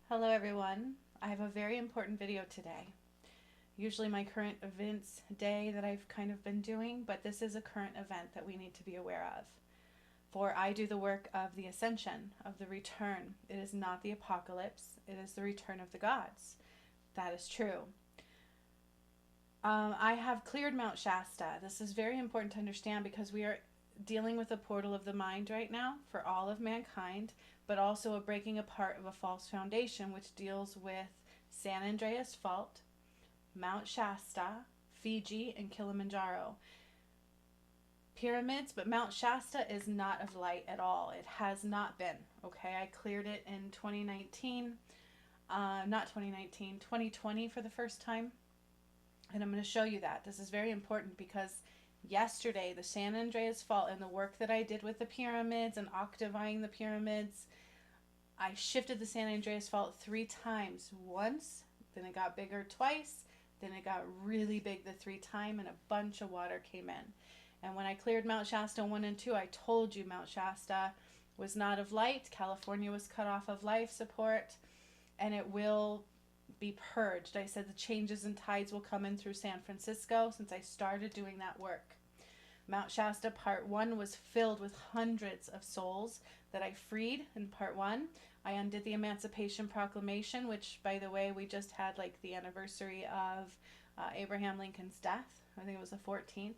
Hello everyone. I have a very important video today. Usually my current events day that I've kind of been doing, but this is a current event that we need to be aware of. For I do the work of the ascension, of the return. It is not the apocalypse, it is the return of the gods. That is true. I have cleared Mount Shasta. This is very important to understand because we are dealing with a portal of the mind right now for all of mankind, but also a breaking apart of a false foundation which deals with San Andreas Fault, Mount Shasta, Fiji, and Kilimanjaro. Pyramids, but Mount Shasta is not of light at all. It has not been. Okay, I cleared it in 2019, not 2019, 2020 for the first time. And I'm going to show you that. This is very important because yesterday, the San Andreas Fault and the work that I did with the pyramids and octaving the pyramids, I shifted the San Andreas Fault 3 times. Once, then it got bigger twice, then it got really big the 3rd time, and a bunch of water came in. And when I cleared Mount Shasta 1 and 2, I told you Mount Shasta was not of light. California was cut off of life support, and it will be purged. I said the changes in tides will come in through San Francisco since I started doing that work. Mount Shasta Part 1 was filled with hundreds of souls that I freed in Part 1. I undid the Emancipation Proclamation, which, by the way, we just had like the anniversary of Abraham Lincoln's death. I think it was the 14th.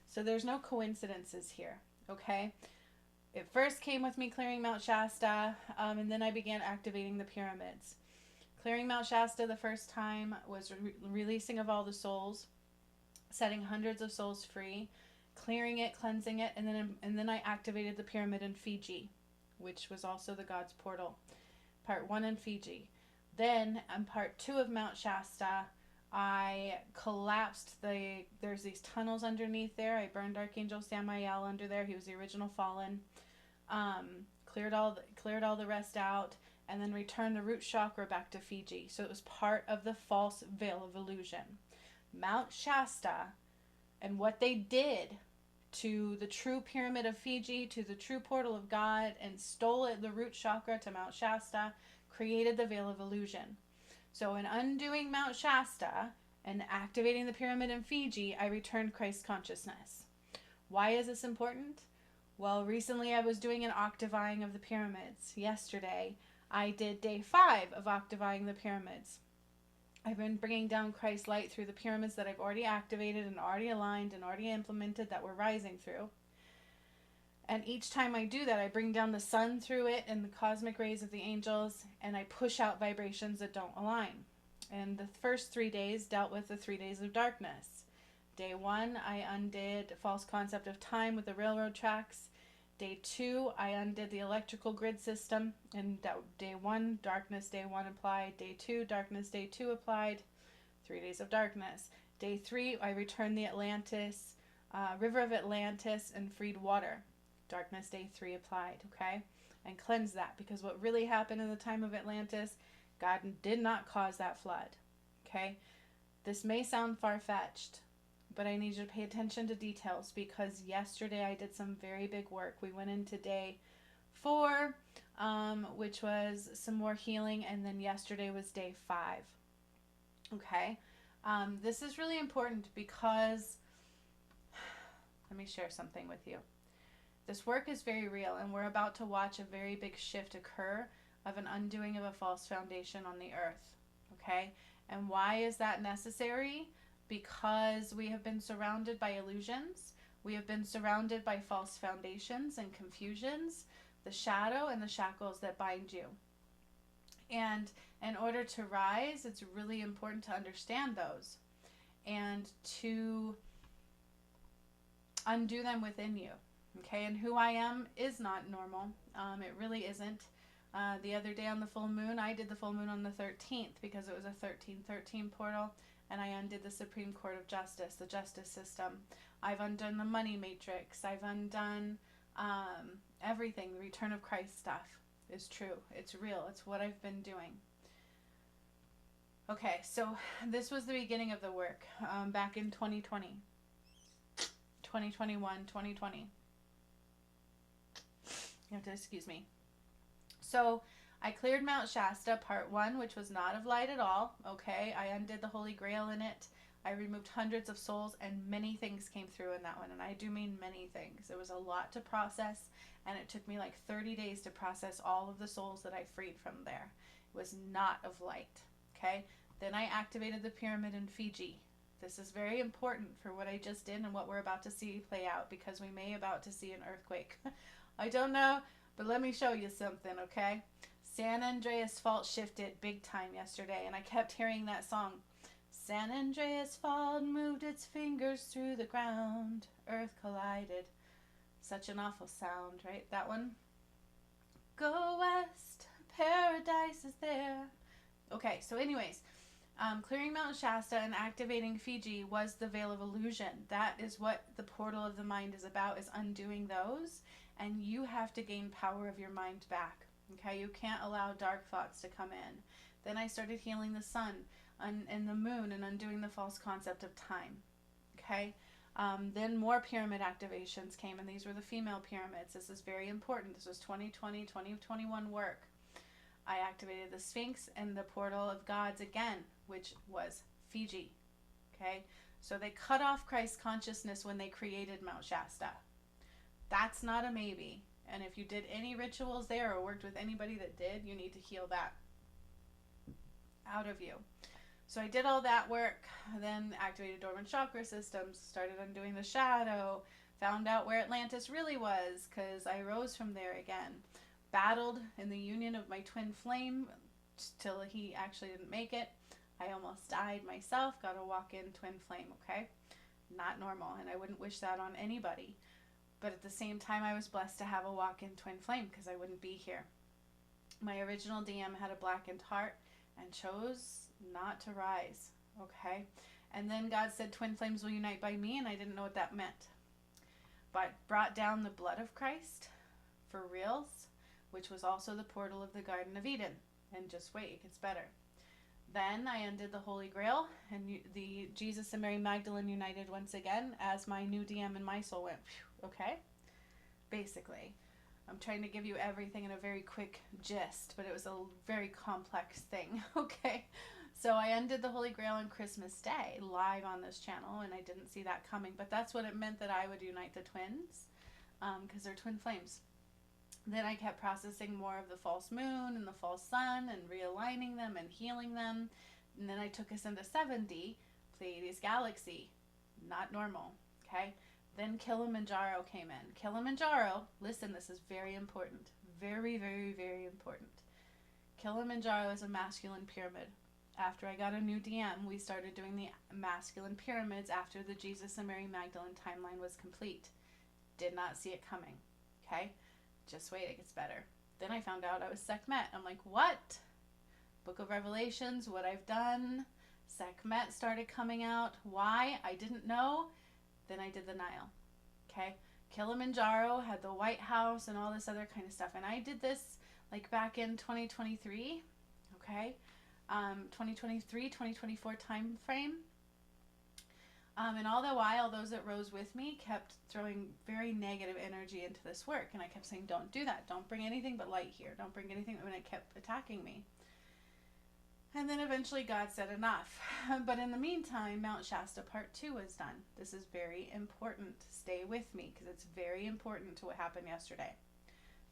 So there's no coincidences here, okay? It first came with me clearing Mount Shasta, and then I began activating the pyramids. Clearing Mount Shasta the first time was releasing of all the souls, setting hundreds of souls free, clearing it, cleansing it, and then I activated the pyramid in Fiji, which was also the God's portal. Part 1 in Fiji. Then on Part 2 of Mount Shasta, I collapsed there's these tunnels underneath there. I burned Archangel Samael under there. He was the original fallen. Cleared all the rest out, and then returned the root chakra back to Fiji. So it was part of the false veil of illusion. Mount Shasta and what they did to the true pyramid of Fiji, to the true portal of God, and stole it, the root chakra to Mount Shasta, created the veil of illusion. So in undoing Mount Shasta and activating the pyramid in Fiji, I returned Christ consciousness. Why is this important? Well, recently I was doing an octaving of the pyramids. Yesterday, I did day 5 of octaving the pyramids. I've been bringing down Christ's light through the pyramids that I've already activated and already aligned and already implemented that we're rising through. And each time I do that, I bring down the sun through it and the cosmic rays of the angels, and I push out vibrations that don't align. And the first 3 days dealt with the 3 days of darkness. Day 1, I undid false concept of time with the railroad tracks. Day 2, I undid the electrical grid system, and day 1, darkness, day 1 applied. Day 2, darkness, day 2 applied. 3 days of darkness. Day 3, I returned the Atlantis, river of Atlantis, and freed water. Darkness, day 3 applied, okay? And cleansed that, because what really happened in the time of Atlantis, God did not cause that flood, okay? This may sound far-fetched, but I need you to pay attention to details, because yesterday I did some very big work. We went into day 4, which was some more healing, and then yesterday was day 5. Okay? This is really important because, let me share something with you. This work is very real, and we're about to watch a very big shift occur of an undoing of a false foundation on the earth. Okay? And why is that necessary? Because we have been surrounded by illusions. We have been surrounded by false foundations and confusions, the shadow and the shackles that bind you. And in order to rise, it's really important to understand those and to undo them within you. Okay, and who I am is not normal. It really isn't. The other day on the full moon, I did the full moon on the 13th because it was a 1313 portal. And I undid the Supreme Court of Justice, the justice system. I've undone the money matrix. I've undone everything. The return of Christ stuff is true. It's real. It's what I've been doing. Okay, so this was the beginning of the work back in 2020, 2021, 2020. You have to excuse me. So I cleared Mt Shasta, part 1, which was not of light at all. Okay, I undid the Holy Grail in it. I removed hundreds of souls, and many things came through in that one. And I do mean many things. There was a lot to process, and it took me like 30 days to process all of the souls that I freed from there. It was not of light. Okay, then I activated the pyramid in Fiji. This is very important for what I just did and what we're about to see play out, because we may about to see an earthquake. I don't know, but let me show you something, okay? San Andreas Fault shifted big time yesterday, and I kept hearing that song. San Andreas Fault moved its fingers through the ground. Earth collided. Such an awful sound, right? That one. Go west, paradise is there. Okay, so anyways, clearing Mount Shasta and activating Fiji was the veil of illusion. That is what the portal of the mind is about, is undoing those. And you have to gain power of your mind back. Okay, you can't allow dark thoughts to come in. Then I started healing the sun and the moon and undoing the false concept of time. Okay, then more pyramid activations came, and these were the female pyramids. This is very important. This was 2020, 2021 work. I activated the Sphinx and the portal of gods again, which was Fiji. Okay, so they cut off Christ consciousness when they created Mount Shasta. That's not a maybe. And if you did any rituals there or worked with anybody that did, you need to heal that out of you. So I did all that work, then activated dormant chakra systems, started undoing the shadow, found out where Atlantis really was, because I rose from there again. Battled in the union of my twin flame till he actually didn't make it. I almost died myself, got a walk-in twin flame, okay? Not normal, and I wouldn't wish that on anybody. But at the same time, I was blessed to have a walk-in twin flame, because I wouldn't be here. My original DM had a blackened heart and chose not to rise, okay? And then God said twin flames will unite by me, and I didn't know what that meant. But brought down the blood of Christ for reals, which was also the portal of the Garden of Eden. And just wait, it gets better. Then I undid the Holy Grail, and the Jesus and Mary Magdalene united once again as my new DM and my soul went, phew, okay? Basically. I'm trying to give you everything in a very quick gist, but it was a very complex thing, okay? So I undid the Holy Grail on Christmas Day live on this channel, and I didn't see that coming, but that's what it meant, that I would unite the twins, because they're twin flames. Then I kept processing more of the false moon and the false sun and realigning them and healing them. And then I took us into 7D, Pleiades Galaxy. Not normal, okay? Then Kilimanjaro came in. Kilimanjaro, listen, this is very important. Very, very, very important. Kilimanjaro is a masculine pyramid. After I got a new DM, we started doing the masculine pyramids after the Jesus and Mary Magdalene timeline was complete. Did not see it coming, okay? Just wait, it gets better. Then I found out I was Sekhmet. I'm like, what? Book of Revelations, what I've done. Sekhmet started coming out. Why? I didn't know. Then I did the Nile. Okay? Kilimanjaro had the White House and all this other kind of stuff. And I did this like back in 2023. Okay? 2023, 2024 time frame. And all the while, those that rose with me kept throwing very negative energy into this work. And I kept saying, don't do that. Don't bring anything but light here. Don't bring anything. And it kept attacking me. And then eventually God said enough. But in the meantime, Mount Shasta Part 2 was done. This is very important. Stay with me, because it's very important to what happened yesterday.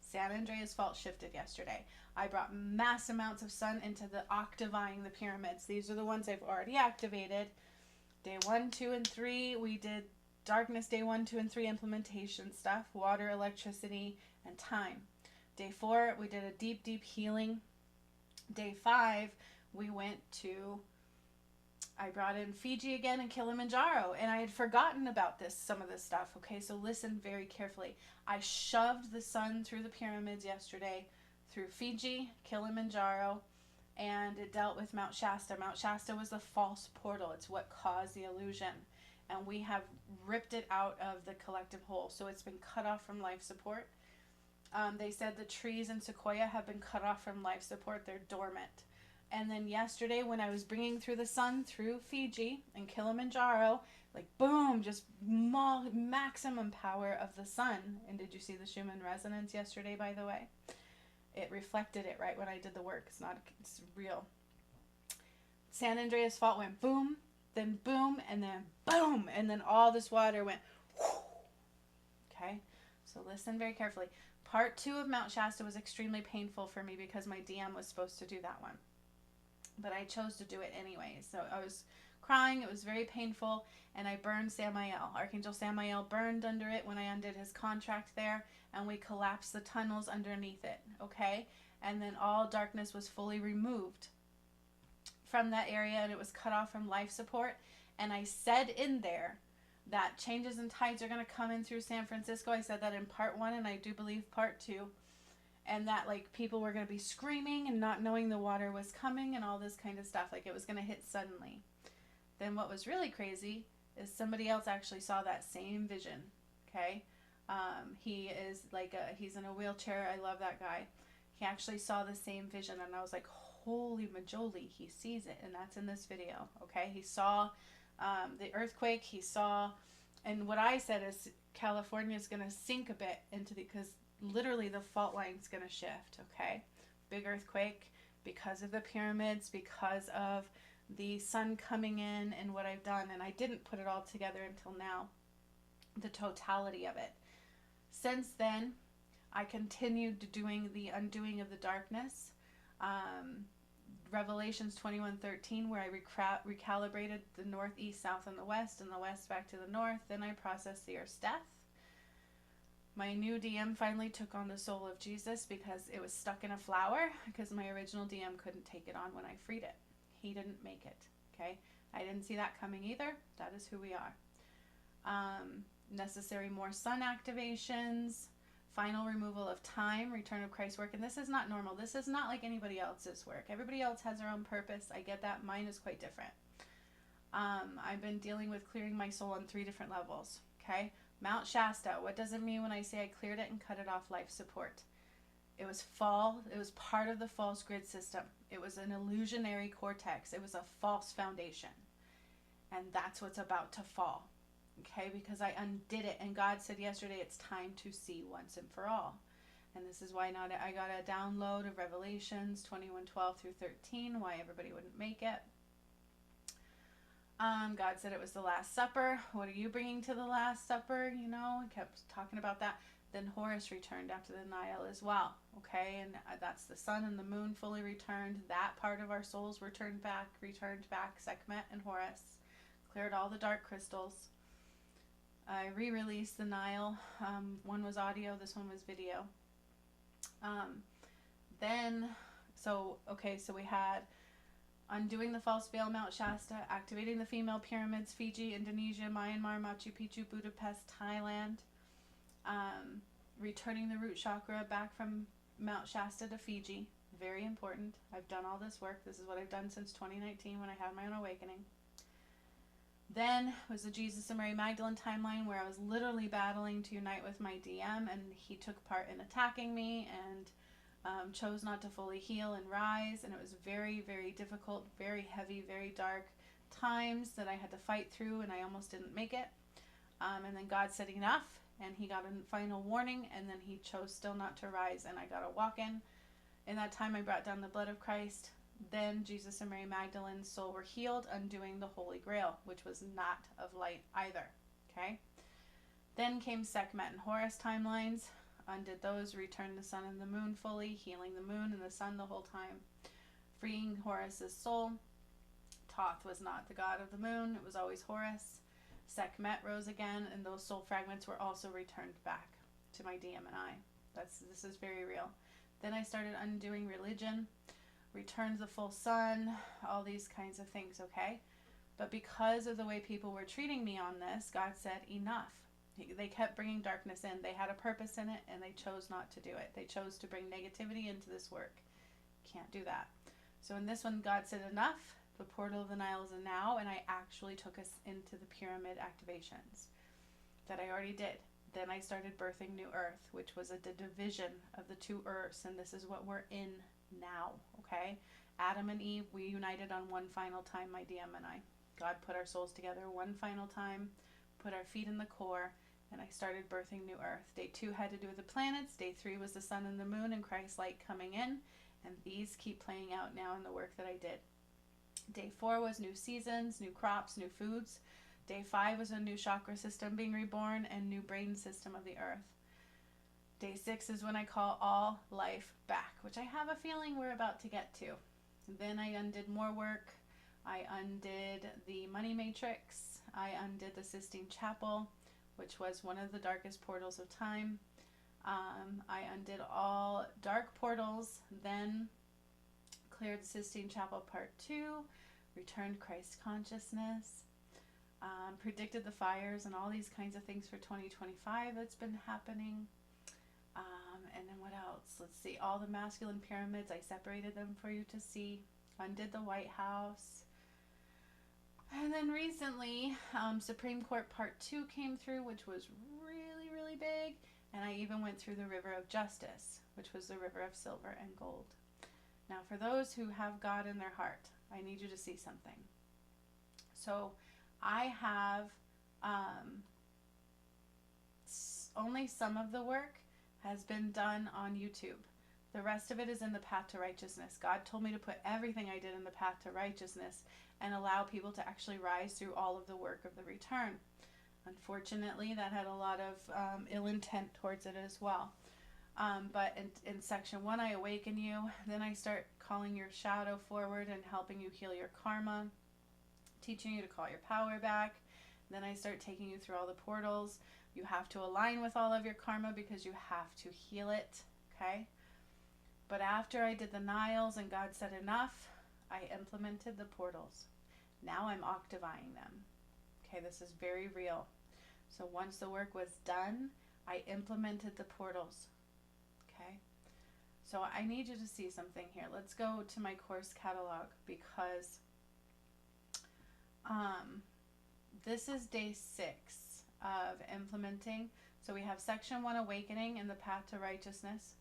San Andreas Fault shifted yesterday. I brought mass amounts of sun into the octaving the pyramids. These are the ones I've already activated. Day 1, 2, and 3, we did darkness day 1, 2, and 3 implementation stuff, water, electricity, and time. Day 4, we did a deep, deep healing. Day 5, we went to, I brought in Fiji again and Kilimanjaro, and I had forgotten about some of this stuff, okay? So listen very carefully. I shoved the sun through the pyramids yesterday, through Fiji, Kilimanjaro, and it dealt with Mount Shasta. Mount Shasta was the false portal. It's what caused the illusion. And we have ripped it out of the collective whole. So it's been cut off from life support. They said the trees in Sequoia have been cut off from life support. They're dormant. And then yesterday when I was bringing through the sun through Fiji and Kilimanjaro, like boom, just maximum power of the sun. And did you see the Schumann resonance yesterday, by the way? it reflected it right when I did the work. It's real. San Andreas Fault went boom, then boom, and then boom, and then all this water went whoo. Okay, so listen very carefully. Part 2 of Mount Shasta was extremely painful for me because my DM was supposed to do that one. But I chose to do it anyway. So I was crying. It was very painful. And I burned Samael. Archangel Samael burned under it when I undid his contract there. And we collapsed the tunnels underneath it. Okay? And then all darkness was fully removed from that area. And it was cut off from life support. And I said in there that changes in tides are going to come in through San Francisco. I said that in part 1, and I do believe part 2. And that, like, people were going to be screaming and not knowing the water was coming and all this kind of stuff. Like, it was going to hit suddenly. Then what was really crazy is somebody else actually saw that same vision, okay? He is like he's in a wheelchair. I love that guy. He actually saw the same vision, and I was like, holy majoli, he sees it, and that's in this video, okay? He saw the earthquake. He saw, and what I said is California is going to sink a bit into because literally the fault line's going to shift, okay? Big earthquake because of the pyramids, because of the sun coming in and what I've done. And I didn't put it all together until now, the totality of it. Since then, I continued doing the undoing of the darkness. Revelations 21:13, where I recalibrated the north, east, south, and the west back to the north. Then I processed the earth's death. My new DM finally took on the soul of Jesus because it was stuck in a flower because my original DM couldn't take it on when I freed it. He didn't make it, okay? I didn't see that coming either. That is who we are. Necessary more sun activations, final removal of time, return of Christ's work. And this is not normal. This is not like anybody else's work. Everybody else has their own purpose. I get that. Mine is quite different. I've been dealing with clearing my soul on 3 different levels, okay? Mount Shasta, what does it mean when I say I cleared it and cut it off life support? It was part of the false grid system. It was an illusionary cortex. It was a false foundation. And that's what's about to fall. Okay, because I undid it, and God said yesterday it's time to see once and for all. And this is why I got a download of Revelations 21:12 through 13, why everybody wouldn't make it. God said it was the Last Supper. What are you bringing to the Last Supper? You know, I kept talking about that. Then Horus returned after the Nile as well. Okay, and that's the sun and the moon fully returned. That part of our souls returned back, Sekhmet and Horus. Cleared all the dark crystals. I re-released the Nile. One was audio, this one was video. So we had undoing the false veil, Mount Shasta, activating the female pyramids, Fiji, Indonesia, Myanmar, Machu Picchu, Budapest, Thailand, returning the root chakra back from Mount Shasta to Fiji. Very important. I've done all this work. This is what I've done since 2019 when I had my own awakening. Then was the Jesus and Mary Magdalene timeline where I was literally battling to unite with my DM, and he took part in attacking me and chose not to fully heal and rise. And it was very, very difficult, very heavy, very dark times that I had to fight through, and I almost didn't make it. And then God said enough, and he got a final warning, and then he chose still not to rise, and I got a walk-in. In that time, I brought down the blood of Christ. Then Jesus and Mary Magdalene's soul were healed, undoing the Holy Grail, which was not of light either. Okay? Then came Sekhmet and Horus timelines, undid those, returned the sun and the moon fully, healing the moon and the sun the whole time, freeing Horus's soul. Thoth was not the god of the moon, it was always Horus. Sekhmet rose again, and those soul fragments were also returned back to my DM and I. This is very real. Then I started undoing religion, returned the full sun, all these kinds of things, okay? But because of the way people were treating me on this, God said, enough. They kept bringing darkness in. They had a purpose in it, and they chose not to do it. They chose to bring negativity into this work. Can't do that. So in this one, God said, enough. The portal of the Nile is a now, and I actually took us into the pyramid activations that I already did. Then I started birthing New Earth, which was a division of the 2 Earths, and this is what we're in now, okay? Adam and Eve, we united on one final time, my DM and I. God put our souls together one final time, put our feet in the core, and I started birthing new earth. Day 2 had to do with the planets. Day 3 was the sun and the moon and Christ's light coming in. And these keep playing out now in the work that I did. Day 4 was new seasons, new crops, new foods. Day 5 was a new chakra system being reborn and new brain system of the earth. Day 6 is when I call all life back, which I have a feeling we're about to get to. Then I undid more work. I undid the money matrix. I undid the Sistine Chapel, which was one of the darkest portals of time. I undid all dark portals, then cleared Sistine Chapel Part 2, returned Christ consciousness, predicted the fires and all these kinds of things for 2025 that's been happening. And then what else? Let's see. All the masculine pyramids, I separated them for you to see. Undid the White House. And then recently, Supreme Court Part 2 came through, which was really, really big. And I even went through the River of Justice, which was the river of silver and gold. Now, for those who have God in their heart, I need you to see something. So I have only some of the work has been done on YouTube. The rest of it is in the path to righteousness. God told me to put everything I did in the path to righteousness and allow people to actually rise through all of the work of the return. Unfortunately, that had a lot of ill intent towards it as well. But in section 1, I awaken you. Then I start calling your shadow forward and helping you heal your karma, teaching you to call your power back. Then I start taking you through all the portals. You have to align with all of your karma because you have to heal it, okay? But after I did the Niles and God said enough, I implemented the portals. Now I'm octavizing them. Okay, this is very real. So once the work was done, I implemented the portals. Okay? So I need you to see something here. Let's go to my course catalog because this is day 6 of implementing. So we have section 1, awakening and the path to righteousness.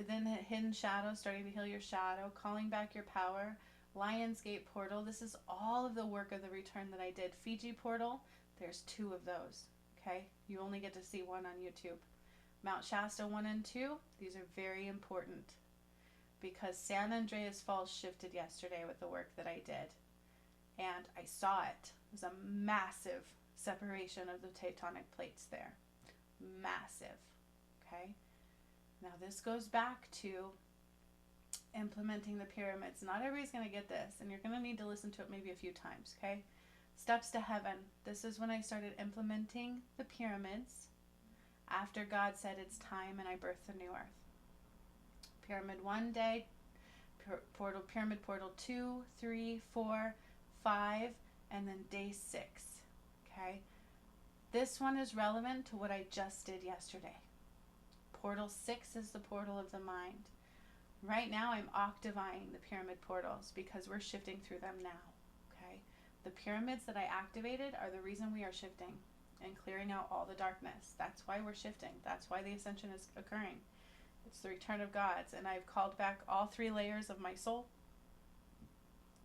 Then hidden shadow, starting to heal your shadow, calling back your power, Lion's Gate portal. This is all of the work of the return that I did. Fiji portal, there's 2 of those. Okay, you only get to see 1 on YouTube. Mt Shasta 1 and 2, these are very important because San Andreas Fault shifted yesterday with the work that I did. And I saw it. It was a massive separation of the tectonic plates there. Massive. Okay? Now this goes back to implementing the pyramids. Not everybody's going to get this, and you're going to need to listen to it maybe a few times, okay? Steps to heaven. This is when I started implementing the pyramids after God said it's time and I birthed the new earth. Pyramid 1 day, pyramid portal 2, 3, 4, 5, and then day 6, okay? This one is relevant to what I just did yesterday. Portal 6 is the portal of the mind. Right now I'm octavizing the pyramid portals because we're shifting through them now, okay? The pyramids that I activated are the reason we are shifting and clearing out all the darkness. That's why we're shifting. That's why the ascension is occurring. It's the return of God's, and I've called back all 3 layers of my soul,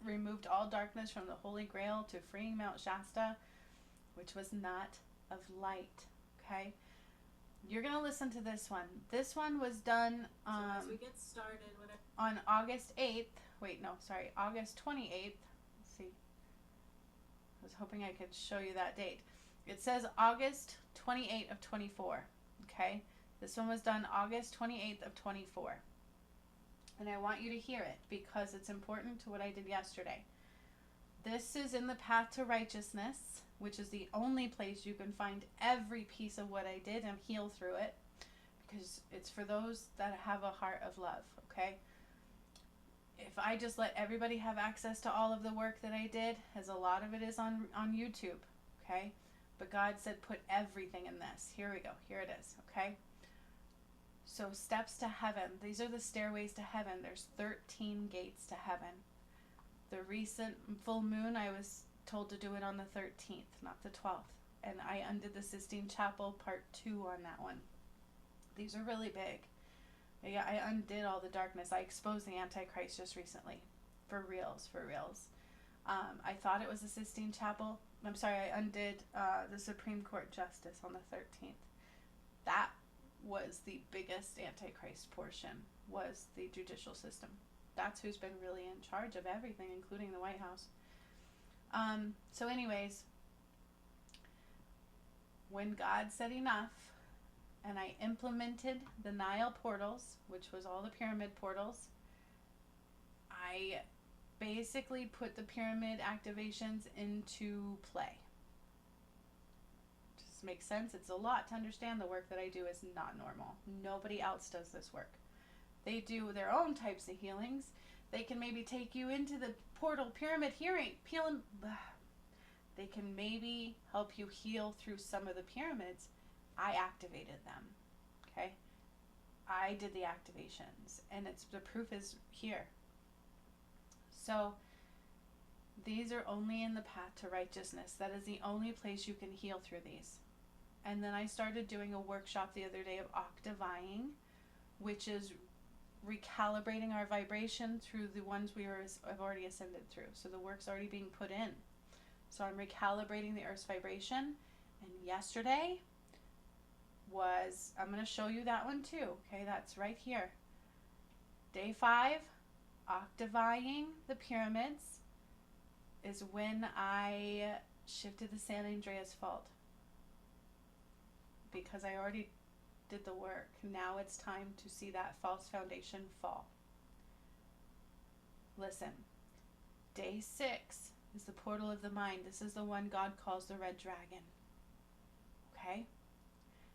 removed all darkness from the Holy Grail to freeing Mt Shasta, which was not of light, okay? You're going to listen to this one. This one was done so as we get started, on August 8th. August 28th. Let's see. I was hoping I could show you that date. It says August 28th of 24. Okay? This one was done August 28th of 24. And I want you to hear it because it's important to what I did yesterday. This is in the path to righteousness, which is the only place you can find every piece of what I did and heal through it, because it's for those that have a heart of love, okay? If I just let everybody have access to all of the work that I did, as a lot of it is on YouTube, okay? But God said put everything in this. Here we go. Here it is, okay? So steps to heaven. These are the stairways to heaven. There's 13 gates to heaven. The recent full moon, I was told to do it on the 13th, not the 12th. And I undid the Sistine Chapel part 2 on that one. These are really big. Yeah, I undid all the darkness. I exposed the Antichrist just recently. For reals, for reals. I thought it was the Sistine Chapel. I'm sorry, I undid the Supreme Court Justice on the 13th. That was the biggest Antichrist portion, was the judicial system. That's who's been really in charge of everything, including the White House. So anyways, when God said enough, and I implemented the Nile portals, which was all the pyramid portals, I basically put the pyramid activations into play. Just makes sense. It's a lot to understand. The work that I do is not normal. Nobody else does this work. They do their own types of healings. They can maybe take you into the portal pyramid hearing. They can maybe help you heal through some of the pyramids. I activated them. Okay? I did the activations, and the proof is here. So these are only in the path to righteousness. That is the only place you can heal through these. And then I started doing a workshop the other day of octaving, which is recalibrating our vibration through the ones have already ascended through. So the work's already being put in. So I'm recalibrating the Earth's vibration. And yesterday I'm going to show you that one too. Okay, that's right here. Day 5, octaving the pyramids, is when I shifted the San Andreas Fault. Because I already did the work. Now it's time to see that false foundation fall. Listen, day 6 is the portal of the mind. This is the one God calls the red dragon. Okay?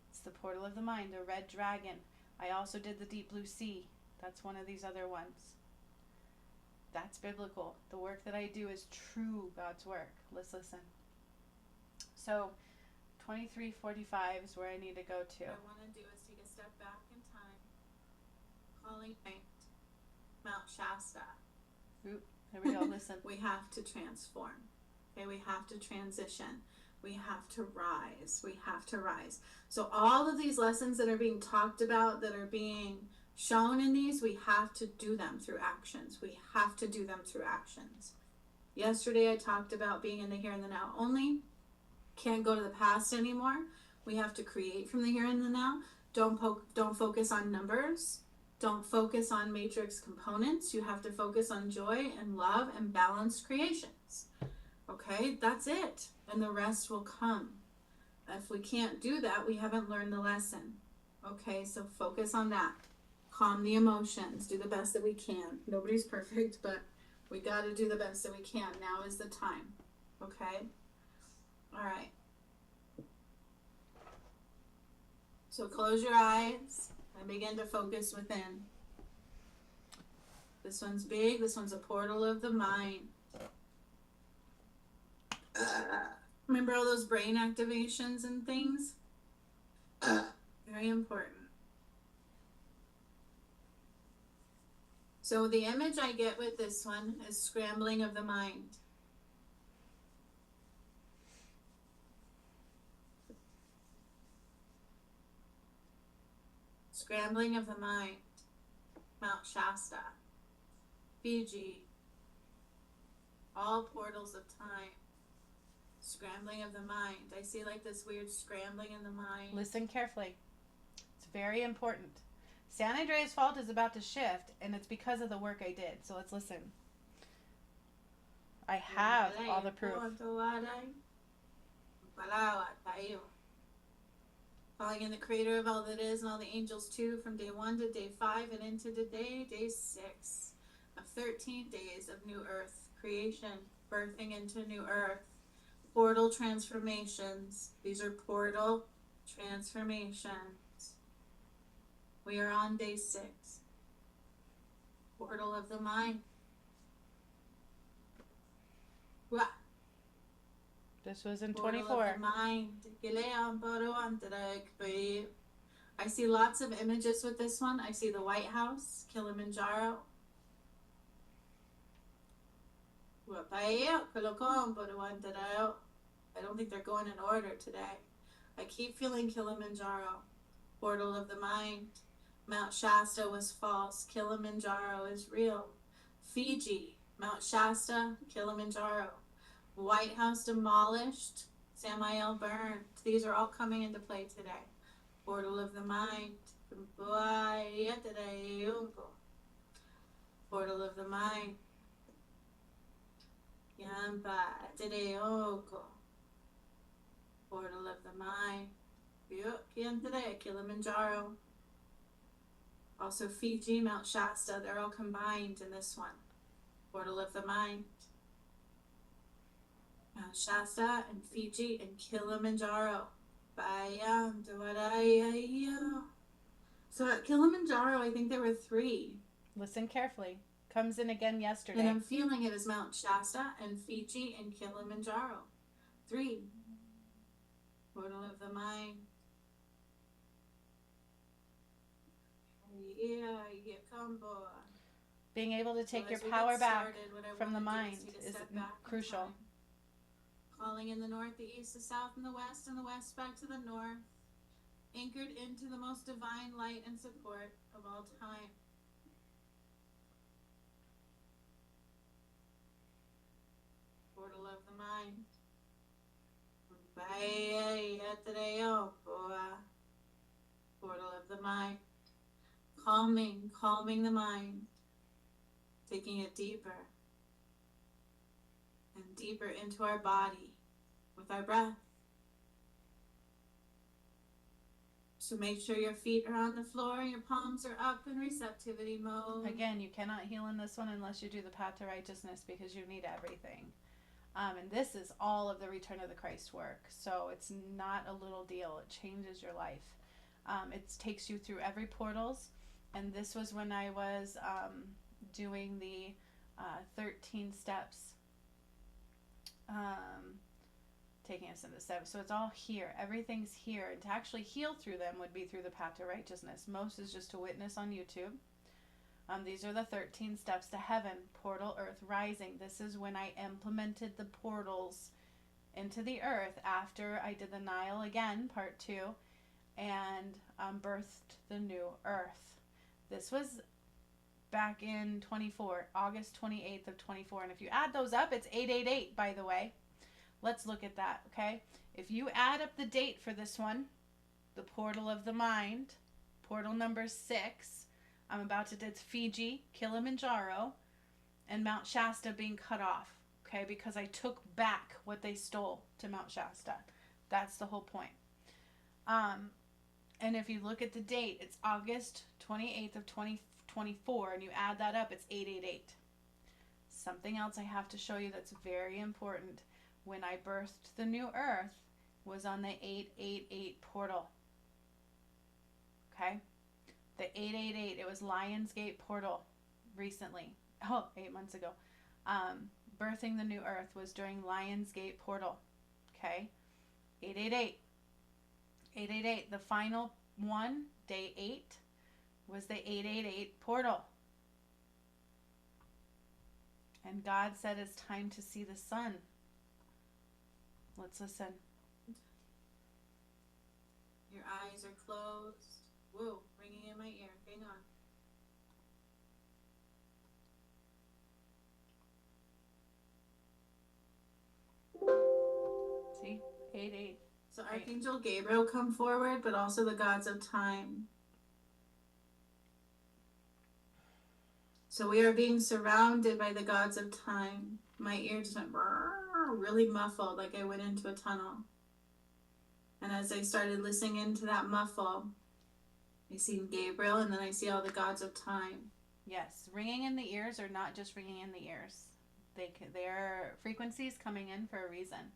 It's the portal of the mind, the red dragon. I also did the deep blue sea. That's one of these other ones. That's biblical. The work that I do is true God's work. Let's listen. So 2345 is where I need to go to. What I want to do is take a step back in time, calling Mt Shasta. Ooh, there we go. Listen. We have to transform. Okay, we have to transition. We have to rise. We have to rise. So all of these lessons that are being talked about, that are being shown in these, we have to do them through actions. We have to do them through actions. Yesterday I talked about being in the here and the now only. Can't go to the past anymore. We have to create from the here and the now. Don't focus on numbers. Don't focus on matrix components. You have to focus on joy and love and balanced creations. Okay, that's it. And the rest will come. If we can't do that, we haven't learned the lesson. Okay, so focus on that. Calm the emotions. Do the best that we can. Nobody's perfect, but we got to do the best that we can. Now is the time. Okay? All right. So close your eyes and begin to focus within. This one's big. This one's a portal of the mind. Remember all those brain activations and things? Very important. So the image I get with this one is scrambling of the mind. Scrambling of the mind. Mt Shasta. Fiji. All portals of time. Scrambling of the mind. I see like this weird scrambling in the mind. Listen carefully. It's very important. San Andreas Fault is about to shift, and it's because of the work I did. So let's listen. I have all the proof. Calling in the creator of all that is and all the angels too, from day 1 to day 5 and into today, day 6 of 13 days of new earth creation, birthing into new earth. Portal transformations. These are portal transformations. We are on day 6. Portal of the mind. What? This was in Portal 24. of the mind. I see lots of images with this one. I see the White House, Kilimanjaro. I don't think they're going in order today. I keep feeling Kilimanjaro. Portal of the mind. Mount Shasta was false. Kilimanjaro is real. Fiji. Mount Shasta. Kilimanjaro. White House demolished, Samael burned. These are all coming into play today. Portal of the mind. Portal of the mind. Yamba Tedeoko. Portal of the mind. Kilimanjaro. Also Fiji, Mount Shasta, they're all combined in this one. Portal of the mind. Mount Shasta and Fiji and Kilimanjaro. So at Kilimanjaro, I think there were 3. Listen carefully. Comes in again yesterday. And I'm feeling it as Mount Shasta and Fiji and Kilimanjaro. 3. Portal of the mind. Being able to take your power back from the mind is crucial. Calling in the north, the east, the south, and the west back to the north. Anchored into the most divine light and support of all time. Portal of the mind. Portal of the mind. Calming the mind. Taking it deeper and deeper into our body with our breath. So make sure your feet are on the floor, your palms are up in receptivity mode. Again, you cannot heal in this one unless you do the path to righteousness, because you need everything. And this is all of the Return of the Christ work. So it's not a little deal. It changes your life. It takes you through every portals. And this was when I was doing the 13 steps. Taking us into 7. So it's all here. Everything's here. And to actually heal through them would be through the path to righteousness. Most is just to witness on YouTube. These are the 13 steps to heaven. Portal, earth, rising. This is when I implemented the portals into the earth after I did the Nile again, part 2, and birthed the new earth. This was back in 24, August 28th of 24. And if you add those up, it's 888, by the way. Let's look at that, okay? If you add up the date for this one, the portal of the mind, portal number 6, I'm about to do Fiji, Kilimanjaro, and Mount Shasta being cut off, okay? Because I took back what they stole to Mount Shasta. That's the whole point. And if you look at the date, it's August 28th of 2024, and you add that up, it's 888. Something else I have to show you that's very important. When I birthed the new earth was on the 888 portal. Okay? The 888, it was Lionsgate portal recently. 8 months ago. Birthing the new earth was during Lionsgate portal. Okay? 888. 888. The final one, day 8, was the 888 portal. And God said it's time to see the sun. Let's listen. Your eyes are closed. Whoa, ringing in my ear. Hang on. See? 8-8. So Archangel Gabriel come forward, but also the gods of time. So we are being surrounded by the gods of time. My ear just went really muffled, like I went into a tunnel. And as I started listening into that muffle, I seen Gabriel, and then I see all the gods of time. Yes, ringing in the ears are not just ringing in the ears. They're frequencies coming in for a reason.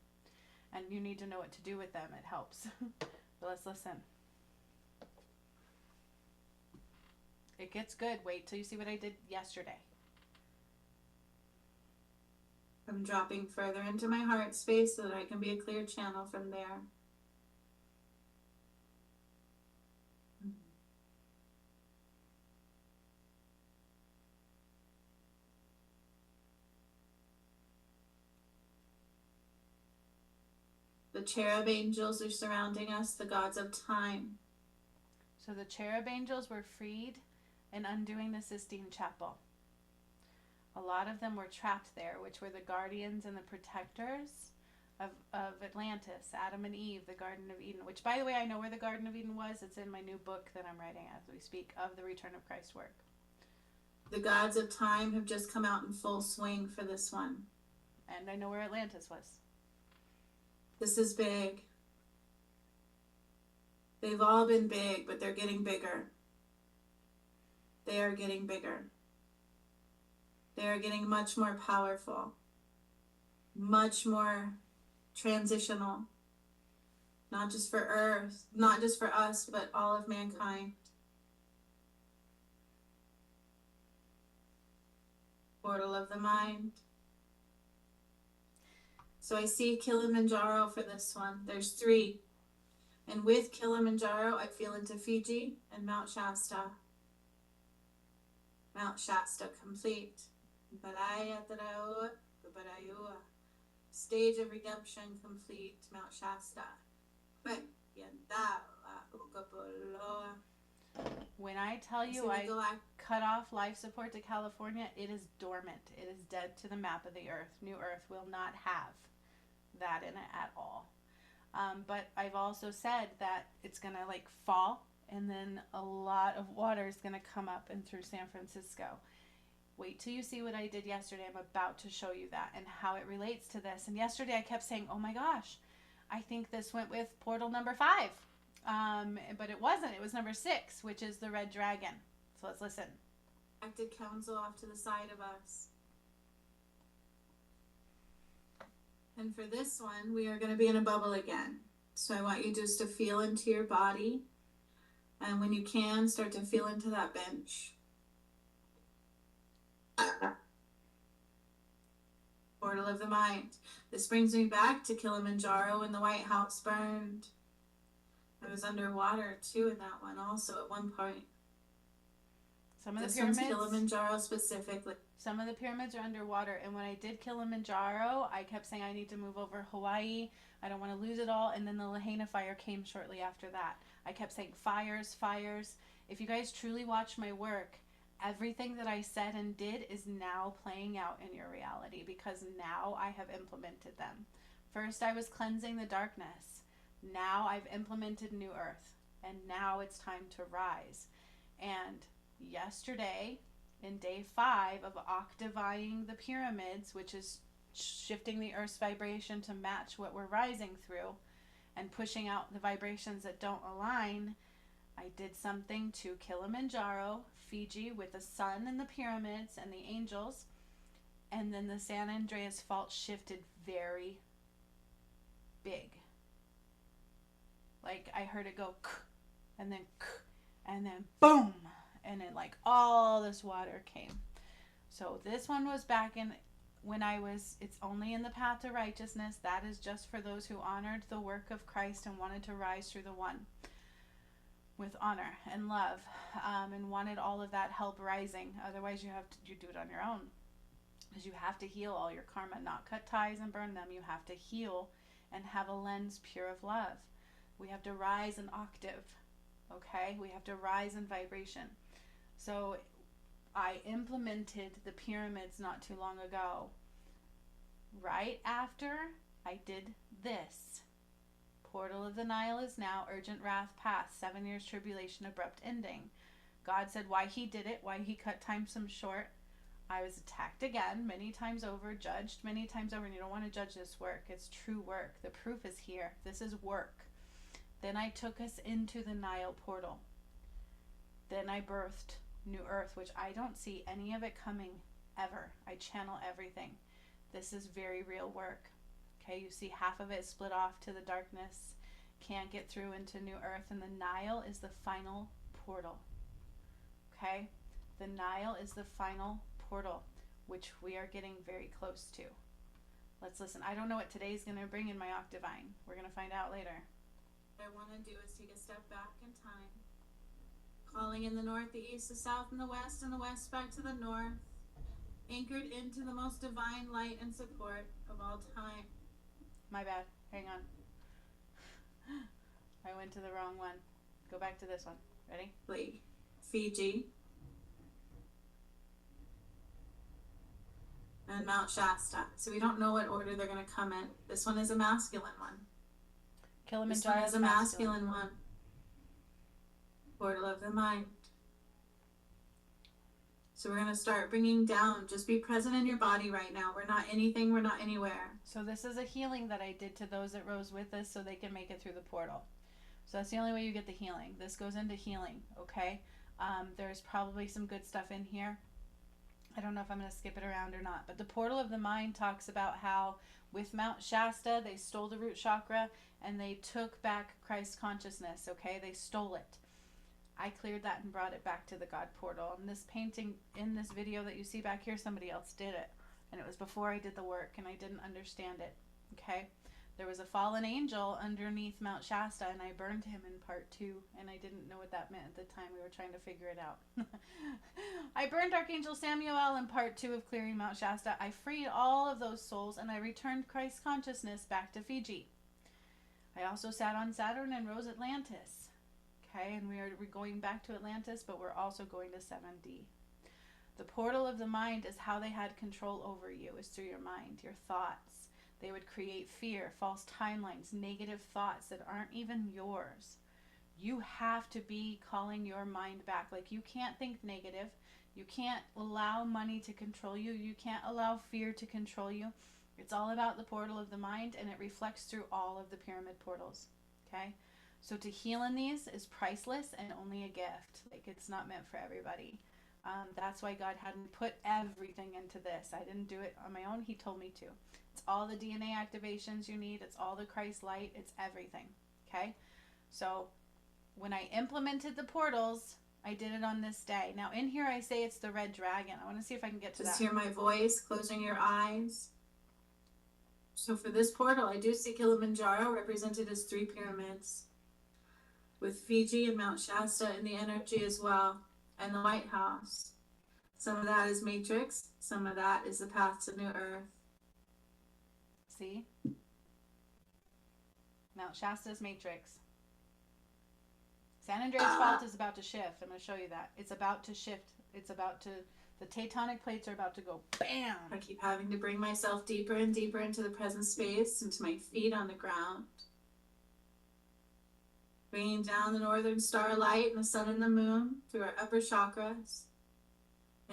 And you need to know what to do with them. It helps. But let's listen. It gets good. Wait till you see what I did yesterday. I'm dropping further into my heart space so that I can be a clear channel from there. The cherub angels are surrounding us, the gods of time. So the cherub angels were freed in undoing the Sistine Chapel. A lot of them were trapped there, which were the guardians and the protectors of Atlantis, Adam and Eve, the Garden of Eden, which, by the way, I know where the Garden of Eden was. It's in my new book that I'm writing as we speak of the Return of Christ work. The gods of time have just come out in full swing for this one. And I know where Atlantis was. This is big. They've all been big, but they're getting bigger. They are getting bigger. They are getting much more powerful, much more transitional, not just for Earth, not just for us, but all of mankind. Portal of the mind. So I see Kilimanjaro for this one. There's 3. And with Kilimanjaro, I feel into Fiji and Mt Shasta. Mt Shasta complete. Stage of redemption complete. Mt Shasta. When I tell you I cut off life support to California, it is dormant. It is dead to the map of the earth. New Earth will not have that in it at all. But I've also said that it's going to like fall, and then a lot of water is going to come up and through San Francisco. Wait till you see what I did yesterday. I'm about to show you that and how it relates to this. And yesterday I kept saying, oh my gosh, I think this went with portal number 5. But it wasn't. It was number 6, which is the red dragon. So let's listen. Acted council off to the side of us. And for this one, we are going to be in a bubble again. So I want you just to feel into your body. And when you can, start to feel into that bench. Portal of the mind. This brings me back to Kilimanjaro when the White House burned. I was underwater too in that one also at one point. Some of the this pyramids, one's Kilimanjaro specifically. Some of the pyramids are underwater, and when I did Kilimanjaro, I kept saying I need to move over Hawaii. I don't want to lose it all. And then the Lahaina fire came shortly after that. I kept saying fires, fires. If you guys truly watch my work, everything that I said and did is now playing out in your reality because now I have implemented them. First, I was cleansing the darkness. Now I've implemented New Earth, and now it's time to rise. And yesterday, in day 5 of octavifying the pyramids, which is shifting the Earth's vibration to match what we're rising through and pushing out the vibrations that don't align, I did something to Kilimanjaro, Fiji, with the sun and the pyramids and the angels, and then the San Andreas Fault shifted very big. Like I heard it go and then boom, and then like all this water came. So this one was back in when it's only in the path to righteousness. That is just for those who honored the work of Christ and wanted to rise through the one with honor and love, and wanted all of that help rising. Otherwise you do it on your own, because you have to heal all your karma, not cut ties and burn them. You have to heal and have a lens pure of love. We have to rise an octave, okay? We have to rise in vibration. So I implemented the pyramids not too long ago. Right after I did this. Portal of the Nile is now, urgent wrath past, 7 years tribulation, abrupt ending. God said why he did it, why he cut time some short. I was attacked again many times over, judged many times over, and you don't want to judge this work. It's true work. The proof is here. This is work. Then I took us into the Nile portal. Then I birthed New Earth, which I don't see any of it coming ever. I channel everything. This is very real work. Okay, you see half of it split off to the darkness, can't get through into New Earth, and the Nile is the final portal. Okay, the Nile is the final portal, which we are getting very close to. Let's listen. I don't know what today's going to bring in my Octavine. We're going to find out later. What I want to do is take a step back in time, calling in the north, the east, the south, and the west back to the north, anchored into the most divine light and support of all time. My bad. Hang on. I went to the wrong one. Go back to this one. Ready? Fiji. then Mount Shasta. So we don't know what order they're going to come in. This one is a masculine one. Kilimanjaro This one is a masculine one. Portal of the mind. So we're going to start bringing down. Just be present in your body right now. We're not anything. We're not anywhere. So this is a healing that I did to those that rose with us so they can make it through the portal. So that's the only way you get the healing. This goes into healing, okay? There's probably some good stuff in here. I don't know if I'm going to skip it around or not. But the portal of the mind talks about how with Mount Shasta, they stole the root chakra and they took back Christ consciousness, okay? They stole it. I cleared that and brought it back to the God portal. And this painting in this video that you see back here, somebody else did it. And it was before I did the work and I didn't understand it, okay? There was a fallen angel underneath Mount Shasta and I burned him in part 2 and I didn't know what that meant at the time. We were trying to figure it out. I burned Archangel Samuel in part 2 of clearing Mount Shasta. I freed all of those souls and I returned Christ consciousness back to Fiji. I also sat on Saturn and rose Atlantis. Okay, and we're going back to Atlantis, but we're also going to 7D. The portal of the mind is how they had control over you, is through your mind, your thoughts. They would create fear, false timelines, negative thoughts that aren't even yours. You have to be calling your mind back. Like, you can't think negative. You can't allow money to control you. You can't allow fear to control you. It's all about the portal of the mind, and it reflects through all of the pyramid portals. Okay? So to heal in these is priceless and only a gift. Like, it's not meant for everybody. That's why God hadn't put everything into this. I didn't do it on my own. He told me to. It's all the DNA activations you need. It's all the Christ light. It's everything. Okay? So when I implemented the portals, I did it on this day. Now in here I say it's the red dragon. I want to see if I can get to that. Just hear my voice, closing your eyes. So for this portal, I do see Kilimanjaro represented as 3 pyramids, with Fiji and Mount Shasta in the energy as well, and the White House. Some of that is Matrix, some of that is the path to New Earth. See? Mount Shasta's Matrix. San Andreas Fault is about to shift. I'm going to show you that. It's about to shift. It's about to, the tectonic plates are about to go BAM! I keep having to bring myself deeper and deeper into the present space, into my feet on the ground. Bringing down the northern starlight and the sun and the moon through our upper chakras,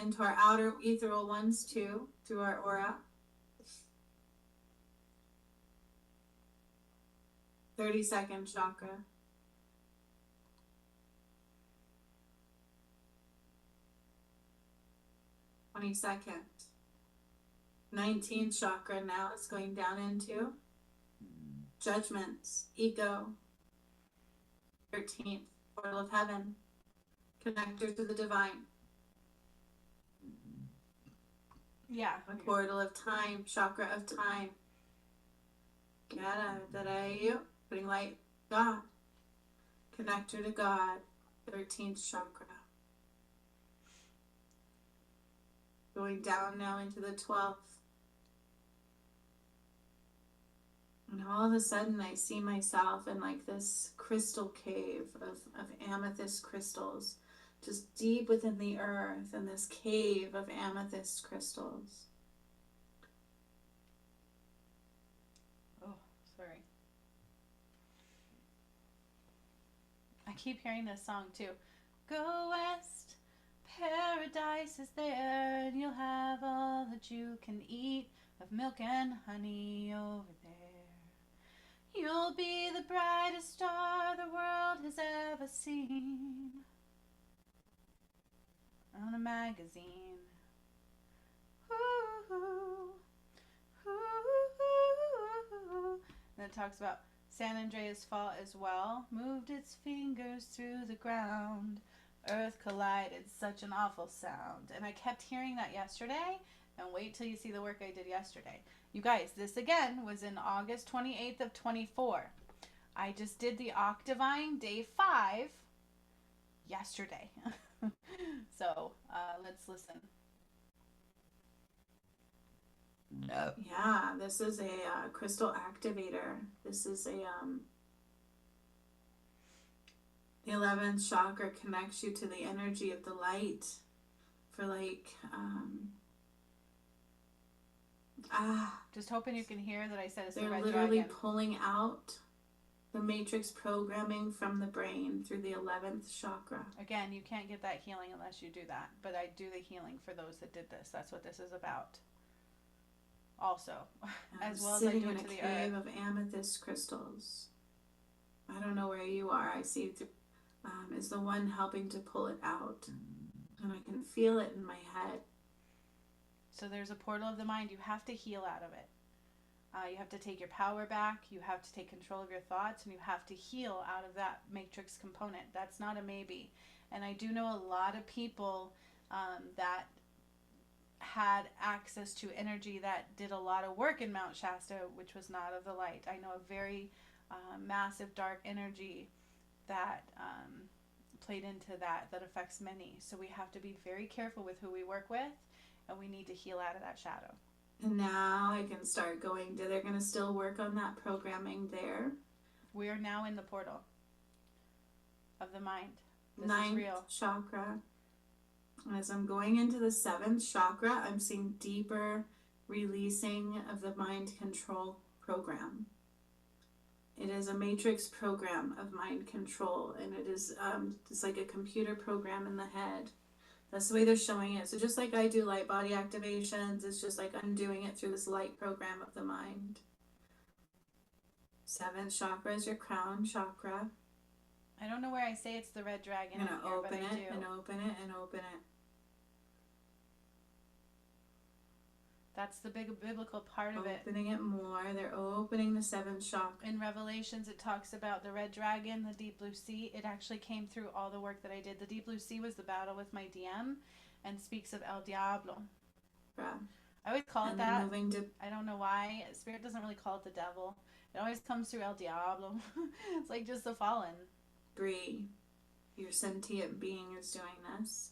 into our outer ethereal ones too, through our aura. 32nd chakra. Second. 19th chakra now it's going down into judgments, ego. 13th, portal of heaven, connector to the divine. Yeah. A portal of time, chakra of time. Gada, putting light, God. Connector to God, 13th chakra. Going down now into the 12th. And all of a sudden I see myself in like this crystal cave of amethyst crystals, just deep within the earth, in this cave of amethyst crystals. Oh, sorry. I keep hearing this song too. Go west, paradise is there, and you'll have all that you can eat of milk and honey over there. You'll be the brightest star the world has ever seen on a magazine. Ooh, ooh, ooh. Then it talks about San Andreas Fault as well. Moved its fingers through the ground. Earth collided, such an awful sound. And I kept hearing that yesterday. And wait till you see the work I did yesterday. You guys, this again was in August 28th of 24. I just did the Octavine day 5 yesterday. So let's listen. No. Yeah, this is a crystal activator. This is a the 11th chakra connects you to the energy of the light for like Just hoping you can hear that I said it's the They're red literally dragon. pulling out the matrix programming from the brain through the 11th chakra. Again, you can't get that healing unless you do that. But I do the healing for those that did this. That's what this is about. Also, as well as I do it to the earth. Sitting in a cave of amethyst crystals. I don't know where you are. I see is the one helping to pull it out. And I can feel it in my head. So there's a portal of the mind. You have to heal out of it. You have to take your power back. You have to take control of your thoughts. And you have to heal out of that matrix component. That's not a maybe. And I do know a lot of people that had access to energy that did a lot of work in Mount Shasta, which was not of the light. I know a very massive dark energy that played into that affects many. So we have to be very careful with who we work with, and we need to heal out of that shadow. And now I can start going. They're going to still work on that programming there. We are now in the portal of the mind. This Ninth is real. Chakra. As I'm going into the 7th chakra, I'm seeing deeper releasing of the mind control program. It is a matrix program of mind control, and it is it's like a computer program in the head. That's the way they're showing it. So just like I do light body activations, it's just like I'm doing it through this light program of the mind. 7th chakra is your crown chakra. I don't know where I say it's the red dragon. I'm going to open it do. and open it and open it. That's the big biblical part of it. Opening it more. They're opening the 7th chakra. In Revelations, it talks about the red dragon, the deep blue sea. It actually came through all the work that I did. The deep blue sea was the battle with my DM and speaks of El Diablo. Yeah. I always call it that. Moving to... I don't know why. Spirit doesn't really call it the devil. It always comes through El Diablo. It's like just the fallen. Bree, your sentient being is doing this.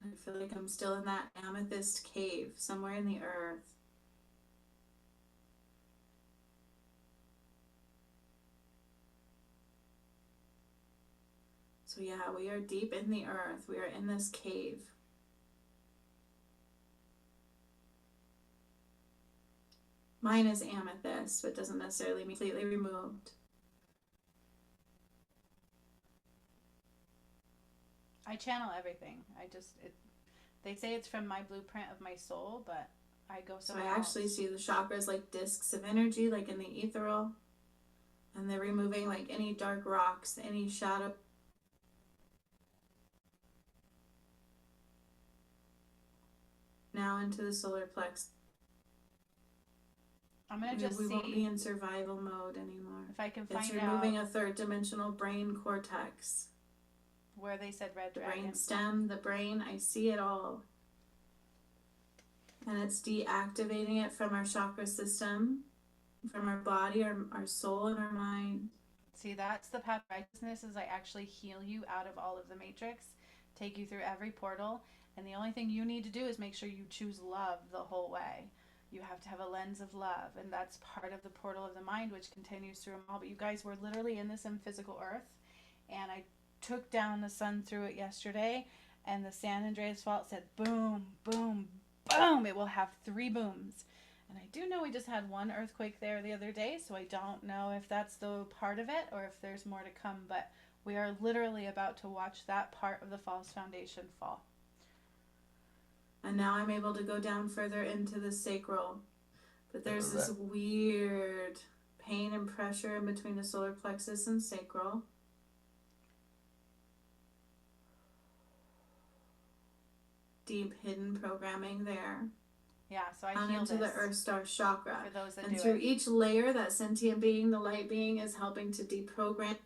I feel like I'm still in that amethyst cave somewhere in the earth. So yeah, we are deep in the earth. We are in this cave. Mine is amethyst, but doesn't necessarily mean completely removed. I channel everything. They say it's from my blueprint of my soul, but I go somewhere else. So I actually see the chakras like discs of energy, like in the ethereal. And they're removing like any dark rocks, any shadow. Now into the solar plexus. I'm going to just we see. We won't be in survival mode anymore. If I can find it's removing a 3rd dimensional brain cortex. Where they said red the dragon. Brain stem, the brain, I see it all. And it's deactivating it from our chakra system, from our body, our soul, and our mind. See, that's the path of righteousness, is I actually heal you out of all of the matrix, take you through every portal, and the only thing you need to do is make sure you choose love the whole way. You have to have a lens of love, and that's part of the portal of the mind, which continues through them all. But you guys were literally in this physical earth, and I took down the sun through it yesterday, and the San Andreas Fault said boom, boom, boom. It will have 3 booms. And I do know we just had 1 earthquake there the other day, so I don't know if that's the part of it or if there's more to come, but we are literally about to watch that part of the false foundation fall. And now I'm able to go down further into the sacral, but there's this weird pain and pressure in between the solar plexus and sacral. Deep hidden programming there. Yeah, so I heal into the Earth Star chakra. For those that and do through it. each layer, that sentient being, the light being, is helping to deprogram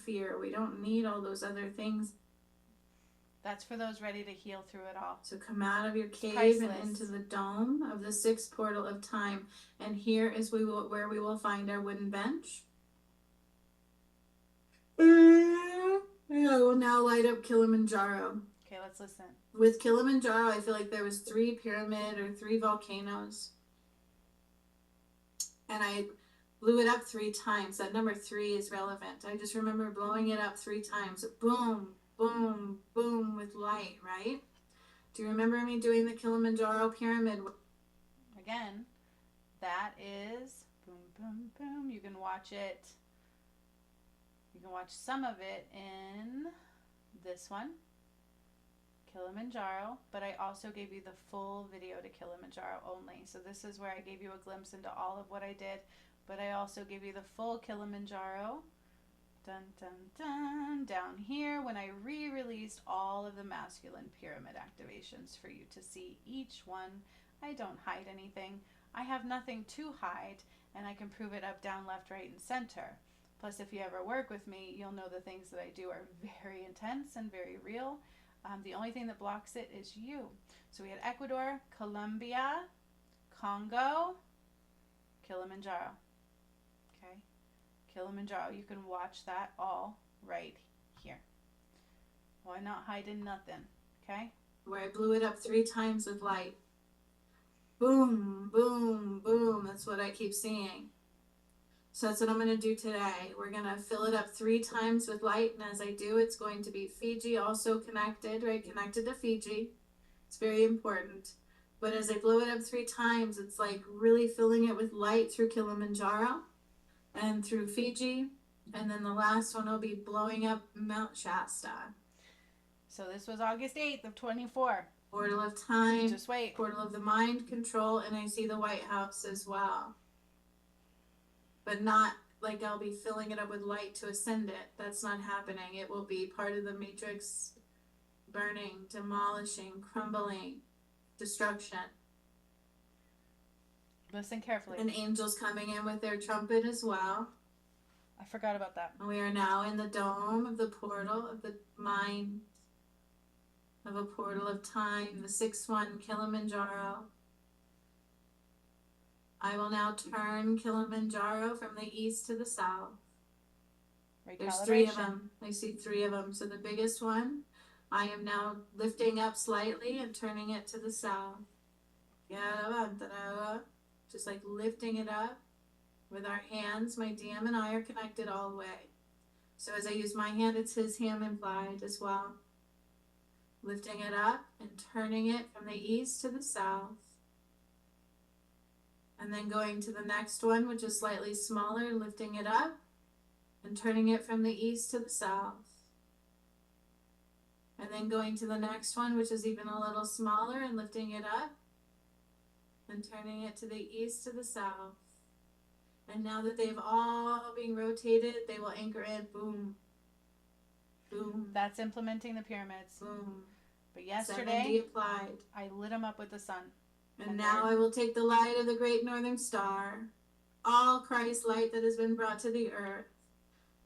fear. We don't need all those other things. That's for those ready to heal through it all. So come out of your cave and into the dome of the 6th portal of time. And here is where we will find our wooden bench. I will now light up Kilimanjaro. Okay, let's listen. With Kilimanjaro, I feel like there was 3 pyramid or 3 volcanoes. And I blew it up 3 times. That number 3 is relevant. I just remember blowing it up 3 times. Boom, boom, boom with light, right? Do you remember me doing the Kilimanjaro pyramid? Again, that is boom, boom, boom. You can watch it. You can watch some of it in this one, Kilimanjaro, but I also gave you the full video to Kilimanjaro only. So this is where I gave you a glimpse into all of what I did, but I also gave you the full Kilimanjaro. Dun, dun, dun, down here when I re-released all of the masculine pyramid activations for you to see each one. I don't hide anything. I have nothing to hide, and I can prove it up, down, left, right, and center. Plus, if you ever work with me, you'll know the things that I do are very intense and very real. The only thing that blocks it is you. So we had Ecuador, Colombia, Congo, Kilimanjaro. Okay? Kilimanjaro. You can watch that all right here. Why not hiding nothing? Okay? Where I blew it up 3 times with light. Boom, boom, boom. That's what I keep seeing. So that's what I'm going to do today. We're going to fill it up 3 times with light. And as I do, it's going to be Fiji also connected, right? Connected to Fiji. It's very important. But as I blow it up 3 times, it's like really filling it with light through Kilimanjaro and through Fiji. And then the last one will be blowing up Mt Shasta. So this was August 8th of 24. Portal of time. Just wait. Portal of the mind control. And I see the White House as well. But not like I'll be filling it up with light to ascend it. That's not happening. It will be part of the matrix burning, demolishing, crumbling, destruction. Listen carefully. And angels coming in with their trumpet as well. I forgot about that. And we are now in the dome of the portal of the mind, of a portal of time, the 6th one, Kilimanjaro. I will now turn Kilimanjaro from the east to the south. There's 3 of them. I see 3 of them. So the biggest one, I am now lifting up slightly and turning it to the south. Just like lifting it up with our hands. My DM and I are connected all the way. So as I use my hand, it's his hand implied as well. Lifting it up and turning it from the east to the south. And then going to the next one, which is slightly smaller, lifting it up and turning it from the east to the south. And then going to the next one, which is even a little smaller, and lifting it up and turning it to the east to the south. And now that they've all been rotated, they will anchor in. Boom. Boom. That's implementing the pyramids. Boom. But yesterday, applied. I lit them up with the sun. And now I will take the light of the great northern star, all Christ's light that has been brought to the earth,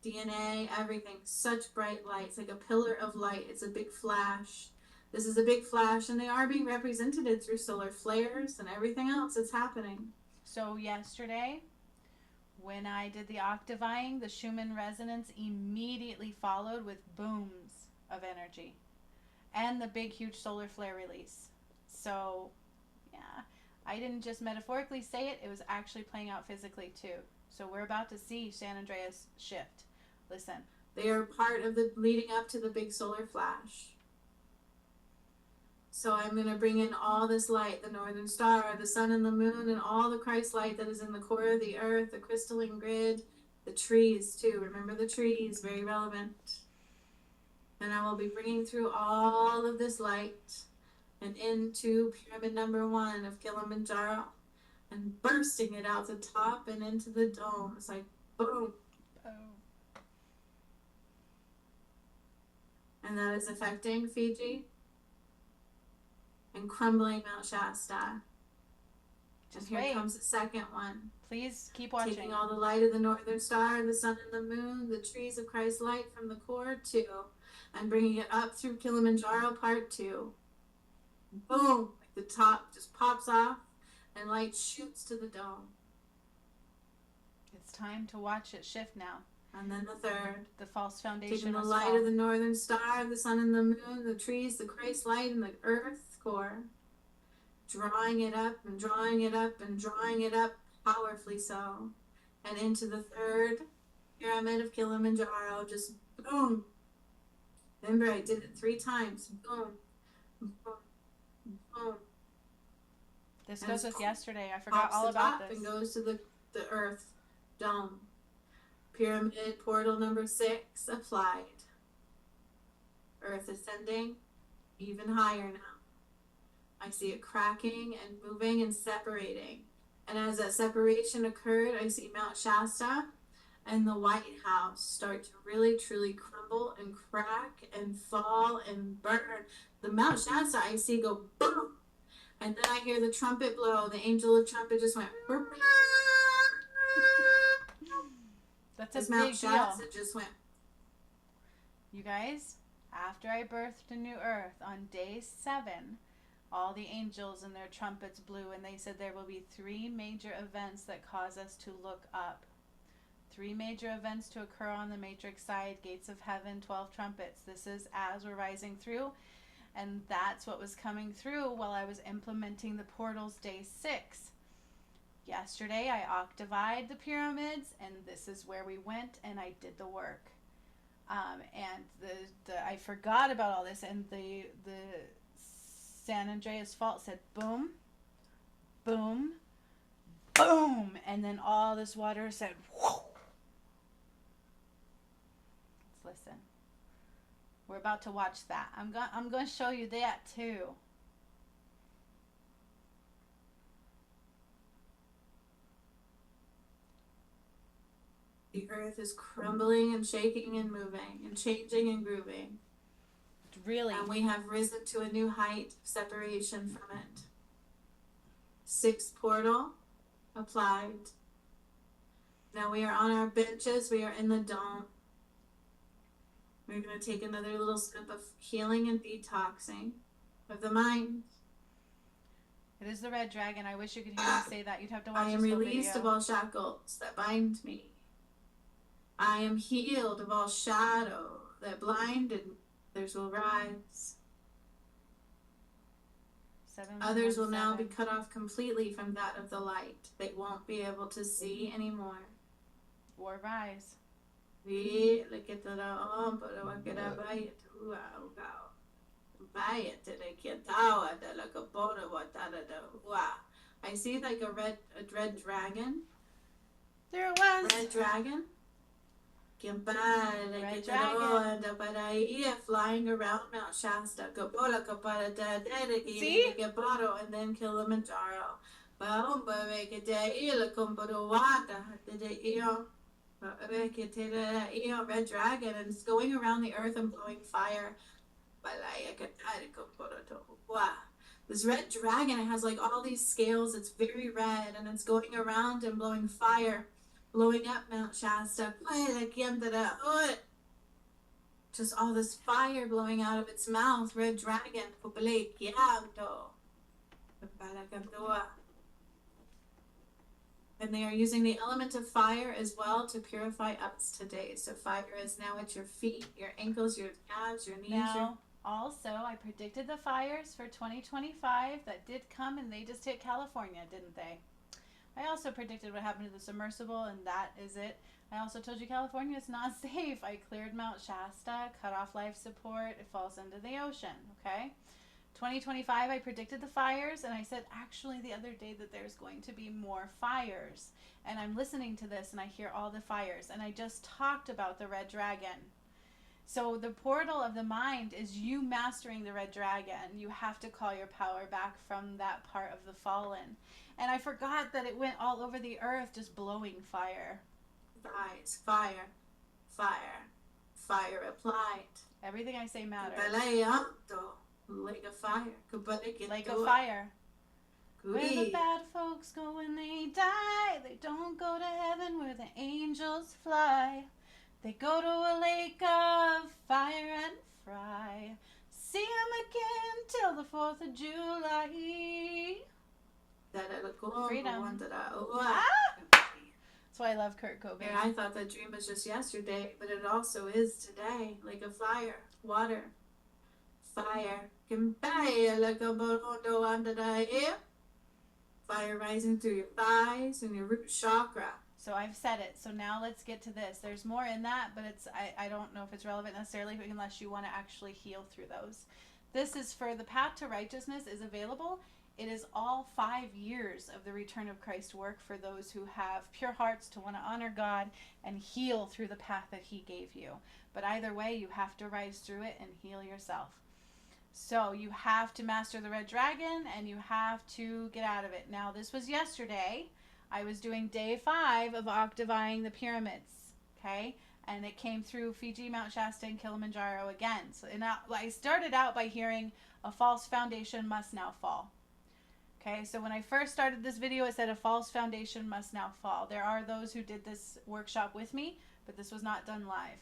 DNA, everything, such bright light. It's like a pillar of light. It's a big flash. This is a big flash, and they are being represented through solar flares and everything else that's happening. So yesterday, when I did the octaving, the Schumann resonance immediately followed with booms of energy and the big, huge solar flare release. So yeah, I didn't just metaphorically say it, it was actually playing out physically too. So we're about to see San Andreas shift. Listen. They are part of the leading up to the big solar flash. So I'm going to bring in all this light, the northern star, the sun and the moon, and all the Christ light that is in the core of the earth, the crystalline grid, the trees too. Remember the trees, very relevant. And I will be bringing through all of this light and into pyramid number 1 of Kilimanjaro and bursting it out the top and into the dome. It's like boom. Oh. And that is affecting Fiji and crumbling Mount Shasta. Just and here wait. comes the second one. Please keep watching. Taking all the light of the northern star, the sun and the moon, the trees of Christ's light from the core 2, and bringing it up through Kilimanjaro part 2. Boom! Like the top just pops off and light shoots to the dome. It's time to watch it shift now. And then the third. The false foundation Taking the was light fall. of the northern star, the sun and the moon, the trees, the Christ light, and the earth core. Drawing it up and drawing it up and drawing it up, powerfully so. And into the third pyramid of Kilimanjaro, just boom. Remember, I did it 3 times. Boom, boom, This And goes it's with yesterday. I forgot pops all the about top this. and goes to the earth dome. Pyramid portal number 6 applied. Earth ascending even higher now. I see it cracking and moving and separating. And as that separation occurred, I see Mount Shasta and the White House start to really truly crumble and crack and fall and burn. The Mount Shasta I see go boom. And then I hear the trumpet blow. The angel of trumpet just went. That's a As big Mount deal. Shasta just went. You guys, after I birthed a new earth on day 7, all the angels and their trumpets blew, and they said there will be 3 major events that cause us to look up. 3 major events to occur on the matrix side, gates of heaven, 12 trumpets. This is as we're rising through, and that's what was coming through while I was implementing the portals day 6. Yesterday I octavied the pyramids, and this is where we went, and I did the work. And I forgot about all this, and the Andreas Fault said boom, boom, boom, and then all this water said whoo. Let's listen. We're about to watch that. I'm going to show you that too. The earth is crumbling and shaking and moving and changing and grooving. Really. And we have risen to a new height of separation from it. 6th portal applied. Now we are on our benches. We are in the dome. We're going to take another little step of healing and detoxing of the mind. It is the red dragon. I wish you could hear me say that. You'd have to watch I am this whole released video. of all shackles that bind me. I am healed of all shadow that blinded. Others will rise. 7, Others will now be cut off completely from that of the light. They won't be able to see anymore. Or rise. I see like a red dragon. There it was. Red dragon. Red dragon. Flying around Mount Shasta. See? And then Kilimanjaro. Red dragon, and it's going around the earth and blowing fire. This red dragon, it has like all these scales. It's very red, and it's going around and blowing fire, blowing up Mount Shasta. Just all this fire blowing out of its mouth. Red dragon. And they are using the element of fire as well to purify us today. So fire is now at your feet, your ankles, your calves, your knees. Now, also, I predicted the fires for 2025 that did come, and they just hit California, didn't they? I also predicted what happened to the submersible, and that is it. I also told you California is not safe. I cleared Mount Shasta, cut off life support. It falls into the ocean, okay? 2025, I predicted the fires, and I said actually the other day that there's going to be more fires. And I'm listening to this, and I hear all the fires. And I just talked about the red dragon. So the portal of the mind is you mastering the red dragon. You have to call your power back from that part of the fallen. And I forgot that it went all over the earth just blowing fire. Fire, fire, fire applied. Everything I say matters. Lake of fire. Lake of fire. Where the bad folks go when they die. They don't go to heaven where the angels fly. They go to a lake of fire and fry. See 'em again till the 4th of July. Freedom. That's why I love Kurt Cobain. Yeah, I thought that dream was just yesterday, but it also is today. Lake of fire, water, fire. Fire rising through your thighs and your root chakra. So I've said it. So now let's get to this. There's more in that, but I don't know if it's relevant necessarily unless you want to actually heal through those. This is for the path to righteousness is available. It is all 5 years of the return of Christ's work for those who have pure hearts to want to honor God and heal through the path that he gave you. But either way, you have to rise through it and heal yourself. So you have to master the red dragon and you have to get out of it. Now, this was yesterday. I was doing day 5 of octaving the pyramids. Okay? And it came through Fiji, Mount Shasta, and Kilimanjaro again. So I started out by hearing a false foundation must now fall. Okay, so when I first started this video, it said a false foundation must now fall. There are those who did this workshop with me, but this was not done live.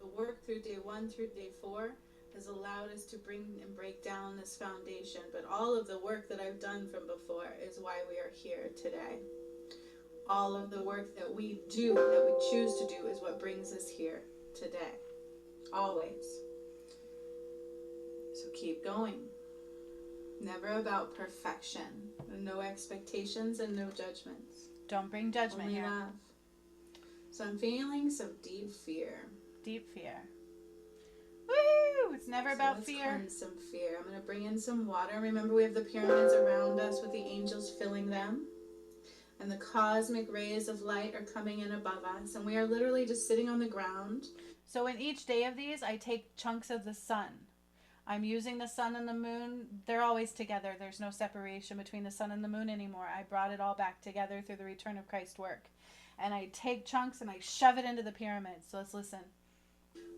The work through day 1 through day 4 has allowed us to bring and break down this foundation, but all of the work that I've done from before is why we are here today. All of the work that we do, that we choose to do, is what brings us here today. Always. So keep going. Never about perfection. No expectations and no judgments. Don't bring judgment Only here. love. So I'm feeling some deep fear. Deep fear. Woo! It's never about let's fear. cleanse some fear. I'm going to bring in some water. Remember, we have the pyramids around us with the angels filling them. And the cosmic rays of light are coming in above us. And we are literally just sitting on the ground. So in each day of these, I take chunks of the sun. I'm using the sun and the moon. They're always together. There's no separation between the sun and the moon anymore. I brought it all back together through the return of Christ's work. And I take chunks and I shove it into the pyramids. So let's listen.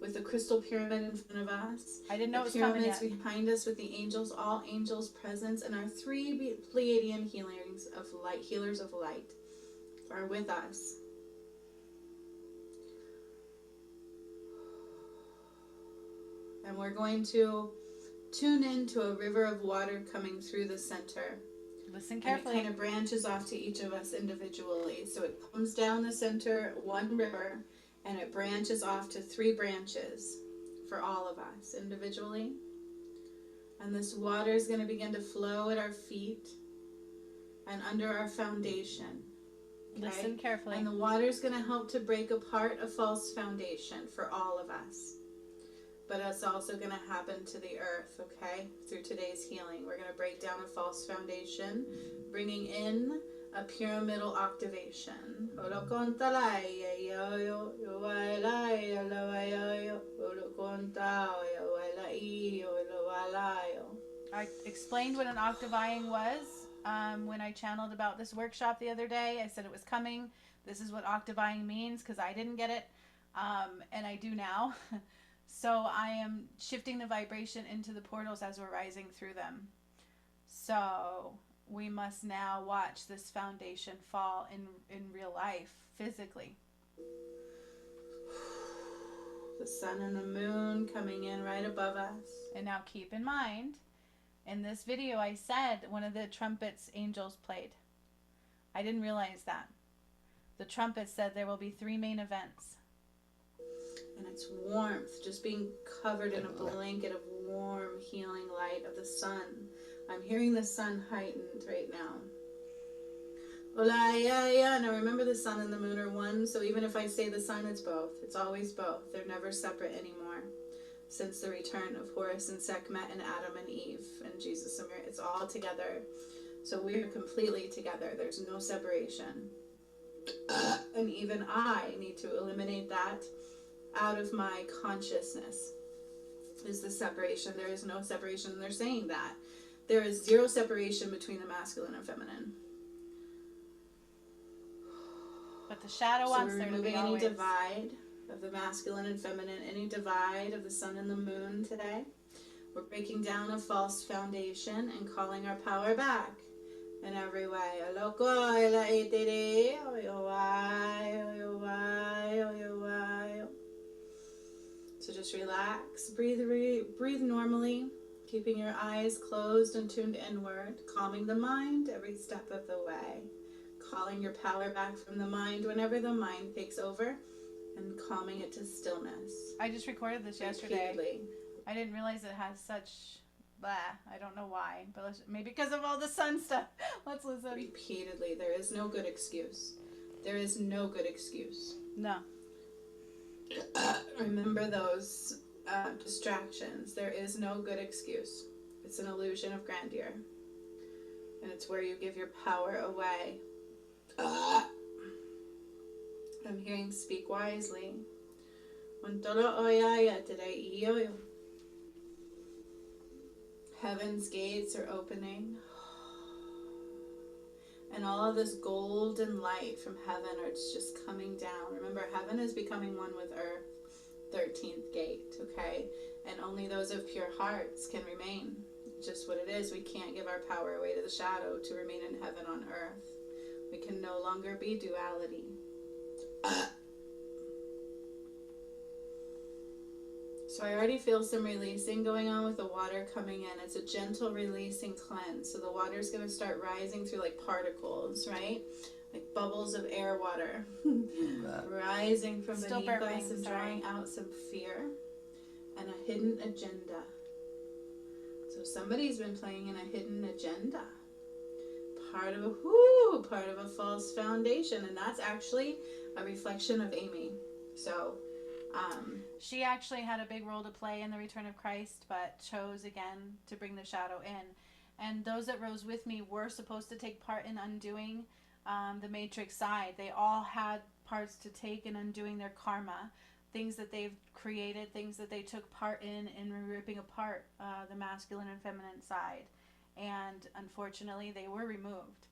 With the crystal pyramid in front of us. I didn't know it was the coming pyramids yet. behind us with the angels, all angels presence, and our 3 Pleiadian healers of light are with us. And we're going to tune into a river of water coming through the center. Listen carefully. And it kind of branches off to each of us individually. So it comes down the center, one river, and it branches off to 3 branches for all of us individually. And this water is going to begin to flow at our feet and under our foundation. Okay? Listen carefully. And the water is going to help to break apart a false foundation for all of us. But it's also going to happen to the earth, okay? Through today's healing. We're going to break down a false foundation, bringing in a pyramidal octavation. I explained what an octaving was when I channeled about this workshop the other day. I said it was coming. This is what octaving means because I didn't get it, and I do now. So I am shifting the vibration into the portals as we're rising through them. So we must now watch this foundation fall in real life, physically. The sun and the moon coming in right above us. And now keep in mind, in this video I said one of the trumpets angels played. I didn't realize that. The trumpet said there will be 3 main events. And it's warmth, just being covered in a blanket of warm, healing light of the sun. I'm hearing the sun heightened right now. Now remember, the sun and the moon are one, so even if I say the sun, it's both. It's always both. They're never separate anymore. Since the return of Horus and Sekhmet and Adam and Eve and Jesus and Mary, it's all together. So we're completely together. There's no separation. And even I need to eliminate that out of my consciousness. Is the separation. There is no separation. And they're saying that. There is 0 separation between the masculine and feminine. But the shadow wants there to be any always. divide of the masculine and feminine, any divide of the sun and the moon today. We're breaking down a false foundation and calling our power back in every way. So just relax, breathe normally, keeping your eyes closed and tuned inward, calming the mind every step of the way, calling your power back from the mind whenever the mind takes over, and calming it to stillness. I just recorded this yesterday. Repeatedly. I didn't realize it has such blah. I don't know why, but maybe because of all the sun stuff. Let's listen. Repeatedly. There is no good excuse. There is no good excuse. No. Remember those distractions. There is no good excuse. It's an illusion of grandeur. And it's where you give your power away. I'm hearing speak wisely. Heaven's gates are opening. And all of this golden light from heaven are just coming down. Remember, heaven is becoming one with earth. 13th gate, okay? And only those of pure hearts can remain. Just what it is. We can't give our power away to the shadow to remain in heaven on earth. We can no longer be duality. So I already feel some releasing going on with the water coming in. It's a gentle releasing cleanse. So the water's going to start rising through like particles, right? Like bubbles of air water. Rising from Still beneath burping, us and sorry. drawing out some fear and a hidden agenda. So somebody's been playing in a hidden agenda. Part of a false foundation. And that's actually a reflection of Amy. So she actually had a big role to play in the return of Christ, but chose again to bring the shadow in. And those that rose with me were supposed to take part in undoing the matrix side. They all had parts to take in undoing their karma, things that they've created, things that they took part in ripping apart the masculine and feminine side. And unfortunately, they were removed.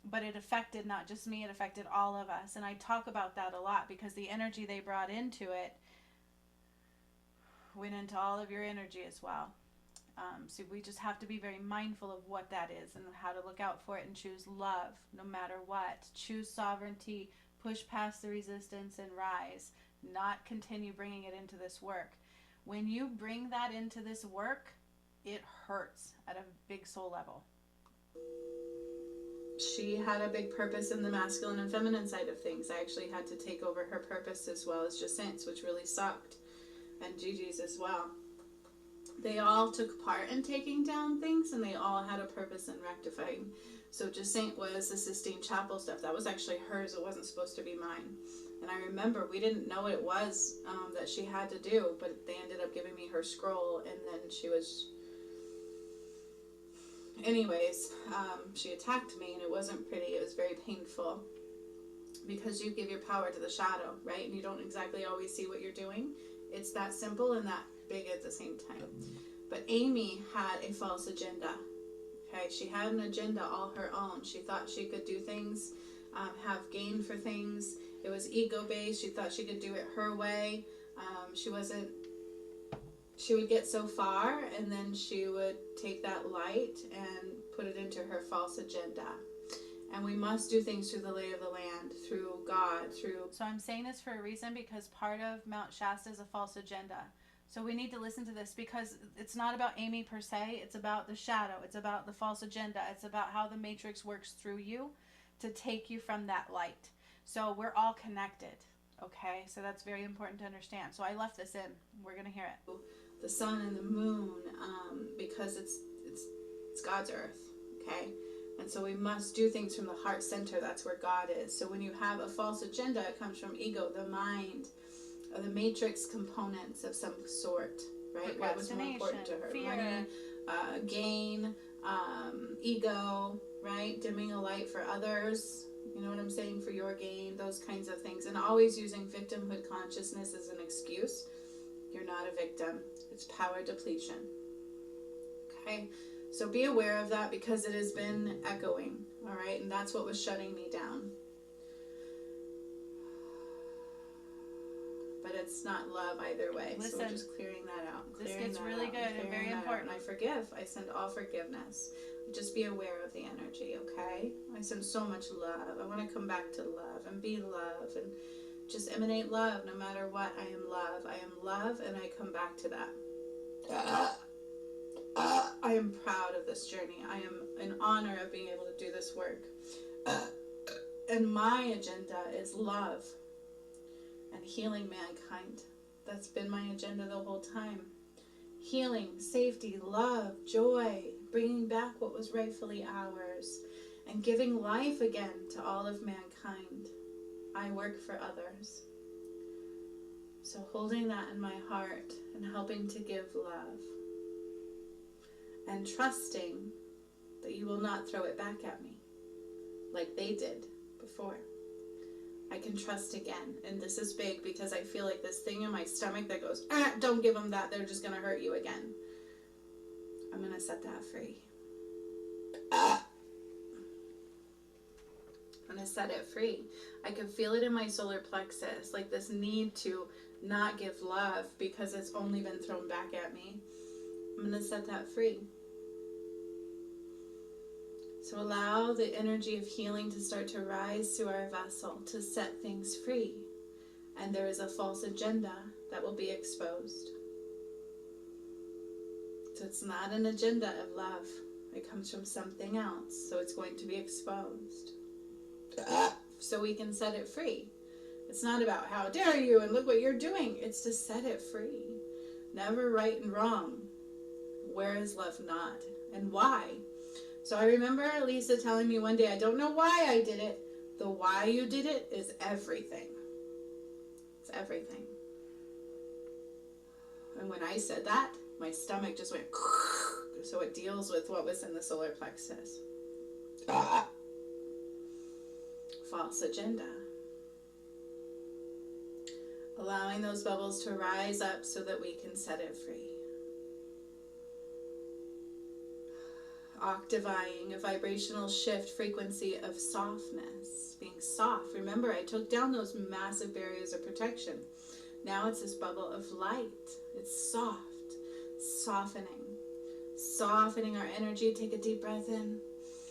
But it affected not just me, it affected all of us. And I talk about that a lot because the energy they brought into it went into all of your energy as well. So we just have to be very mindful of what that is and how to look out for it and choose love no matter what. Choose sovereignty, push past the resistance and rise, not continue bringing it into this work. When you bring that into this work, it hurts at a big soul level. She had a big purpose in the masculine and feminine side of things. I actually had to take over her purpose as well as Jacint's, which really sucked. And Gigi's as well. They all took part in taking down things, and they all had a purpose in rectifying. So Jacint was the Sistine Chapel stuff. That was actually hers. It wasn't supposed to be mine. And I remember we didn't know what it was that she had to do, but they ended up giving me her scroll, and then she was... Anyways, she attacked me, and it wasn't pretty. It was very painful. Because you give your power to the shadow, right? And you don't exactly always see what you're doing. It's that simple and that big at the same time. But Amy had a false agenda. Okay, she had an agenda all her own. She thought she could do things, have gain for things. It was ego-based. She thought she could do it her way. She would get so far, and then she would take that light and put it into her false agenda. And we must do things through the lay of the land, through God, through... So I'm saying this for a reason because part of Mt Shasta is a false agenda. So we need to listen to this because it's not about Amy per se. It's about the shadow. It's about the false agenda. It's about how the matrix works through you to take you from that light. So we're all connected, okay? So that's very important to understand. So I left this in. We're going to hear it. The sun and the moon, because it's God's earth, okay? And so we must do things from the heart center. That's where God is. So when you have a false agenda, it comes from ego, the mind, or the matrix components of some sort, right? What was more important to her? Fear. Money, gain, ego, right? Dimming a light for others. You know what I'm saying? For your gain, those kinds of things. And always using victimhood consciousness as an excuse. You're not a victim. It's power depletion. Okay? So be aware of that because it has been echoing, all right? And that's what was shutting me down. But it's not love either way. Listen, so we're just clearing that out. This gets really good and very important. And I forgive. I send all forgiveness. Just be aware of the energy, okay? I send so much love. I want to come back to love and be love and just emanate love no matter what. I am love. I am love, and I come back to that. I am proud of this journey. I am in honor of being able to do this work. And my agenda is love and healing mankind. That's been my agenda the whole time. Healing, safety, love, joy, bringing back what was rightfully ours, and giving life again to all of mankind. I work for others. So holding that in my heart and helping to give love and trusting that you will not throw it back at me like they did before. I can trust again. And this is big because I feel like this thing in my stomach that goes, don't give them that. They're just going to hurt you again. I'm going to set that free. I'm going to set it free. I can feel it in my solar plexus, like this need to not give love because it's only been thrown back at me. I'm going to set that free. So allow the energy of healing to start to rise through our vessel to set things free. And there is a false agenda that will be exposed. So it's not an agenda of love. It comes from something else. So it's going to be exposed. So we can set it free. It's not about how dare you and look what you're doing. It's to set it free. Never right and wrong. Where is love not? And why? So I remember Lisa telling me one day, I don't know why I did it. The why you did it is everything. It's everything. And when I said that, my stomach just went, so it deals with what was in the solar plexus. False agenda. Allowing those bubbles to rise up so that we can set it free. Octaving, a vibrational shift frequency of softness, being soft. Remember, I took down those massive barriers of protection. Now it's this bubble of light. It's soft, softening our energy. Take a deep breath in.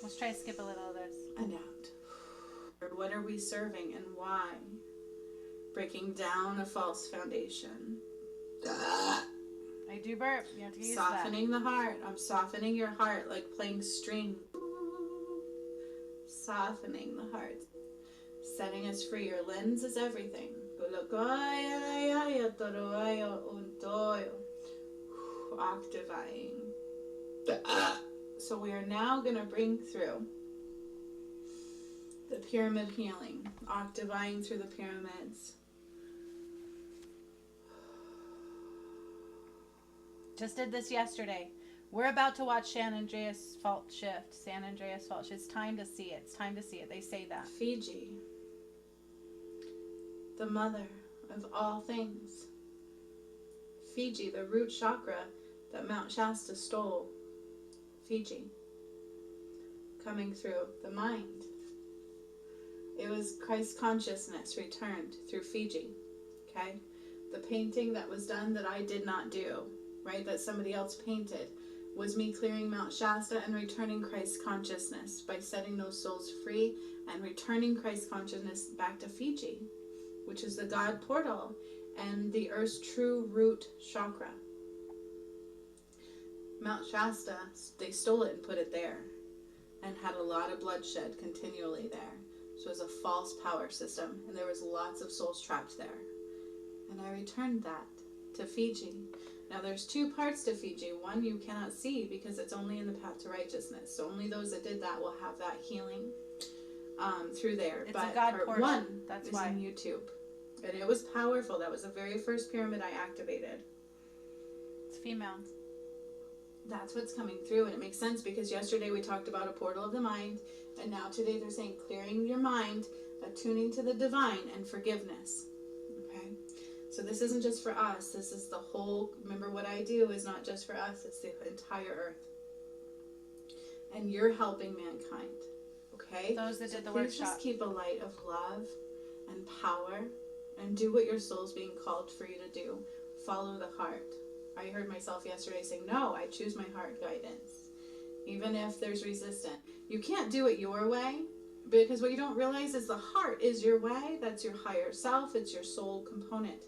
Let's try to skip a little of this. And out. What are we serving and why? Breaking down a false foundation. I do burp. You have to use Softening the heart. I'm softening your heart like playing string. Softening the heart. Setting us free. Your lens is everything. Octaving. So we are now going to bring through the pyramid healing. Octaving through the pyramids. Just did this yesterday. We're about to watch San Andreas Fault shift. San Andreas Fault shift. It's time to see it. It's time to see it. They say that. Fiji, the mother of all things. Fiji, the root chakra that Mt Shasta stole. Fiji, coming through the mind. It was Christ consciousness returned through Fiji. Okay? The painting that was done that I did not do, right, that somebody else painted, was me clearing Mt Shasta and returning Christ consciousness by setting those souls free and returning Christ consciousness back to Fiji, which is the God portal and the Earth's true root chakra. Mt Shasta, they stole it and put it there and had a lot of bloodshed continually there. So it was a false power system and there was lots of souls trapped there. And I returned that to Fiji. Now there's two parts to Fiji. One you cannot see because it's only in the path to righteousness. So only those that did that will have that healing through there. It's but a God part portal. one That's is why. on YouTube. And it was powerful. That was the very first pyramid I activated. It's female. That's what's coming through, and it makes sense because yesterday we talked about a portal of the mind, and now today they're saying clearing your mind, attuning to the divine, and forgiveness. Okay? So this isn't just for us. This is the whole, remember what I do is not just for us, it's the entire earth. And you're helping mankind. Okay? Those that did the please workshop. just keep a light of love and power and do what your soul's being called for you to do. Follow the heart. I heard myself yesterday saying, no, I choose my heart guidance. Even if there's resistance. You can't do it your way because what you don't realize is the heart is your way. That's your higher self. It's your soul component.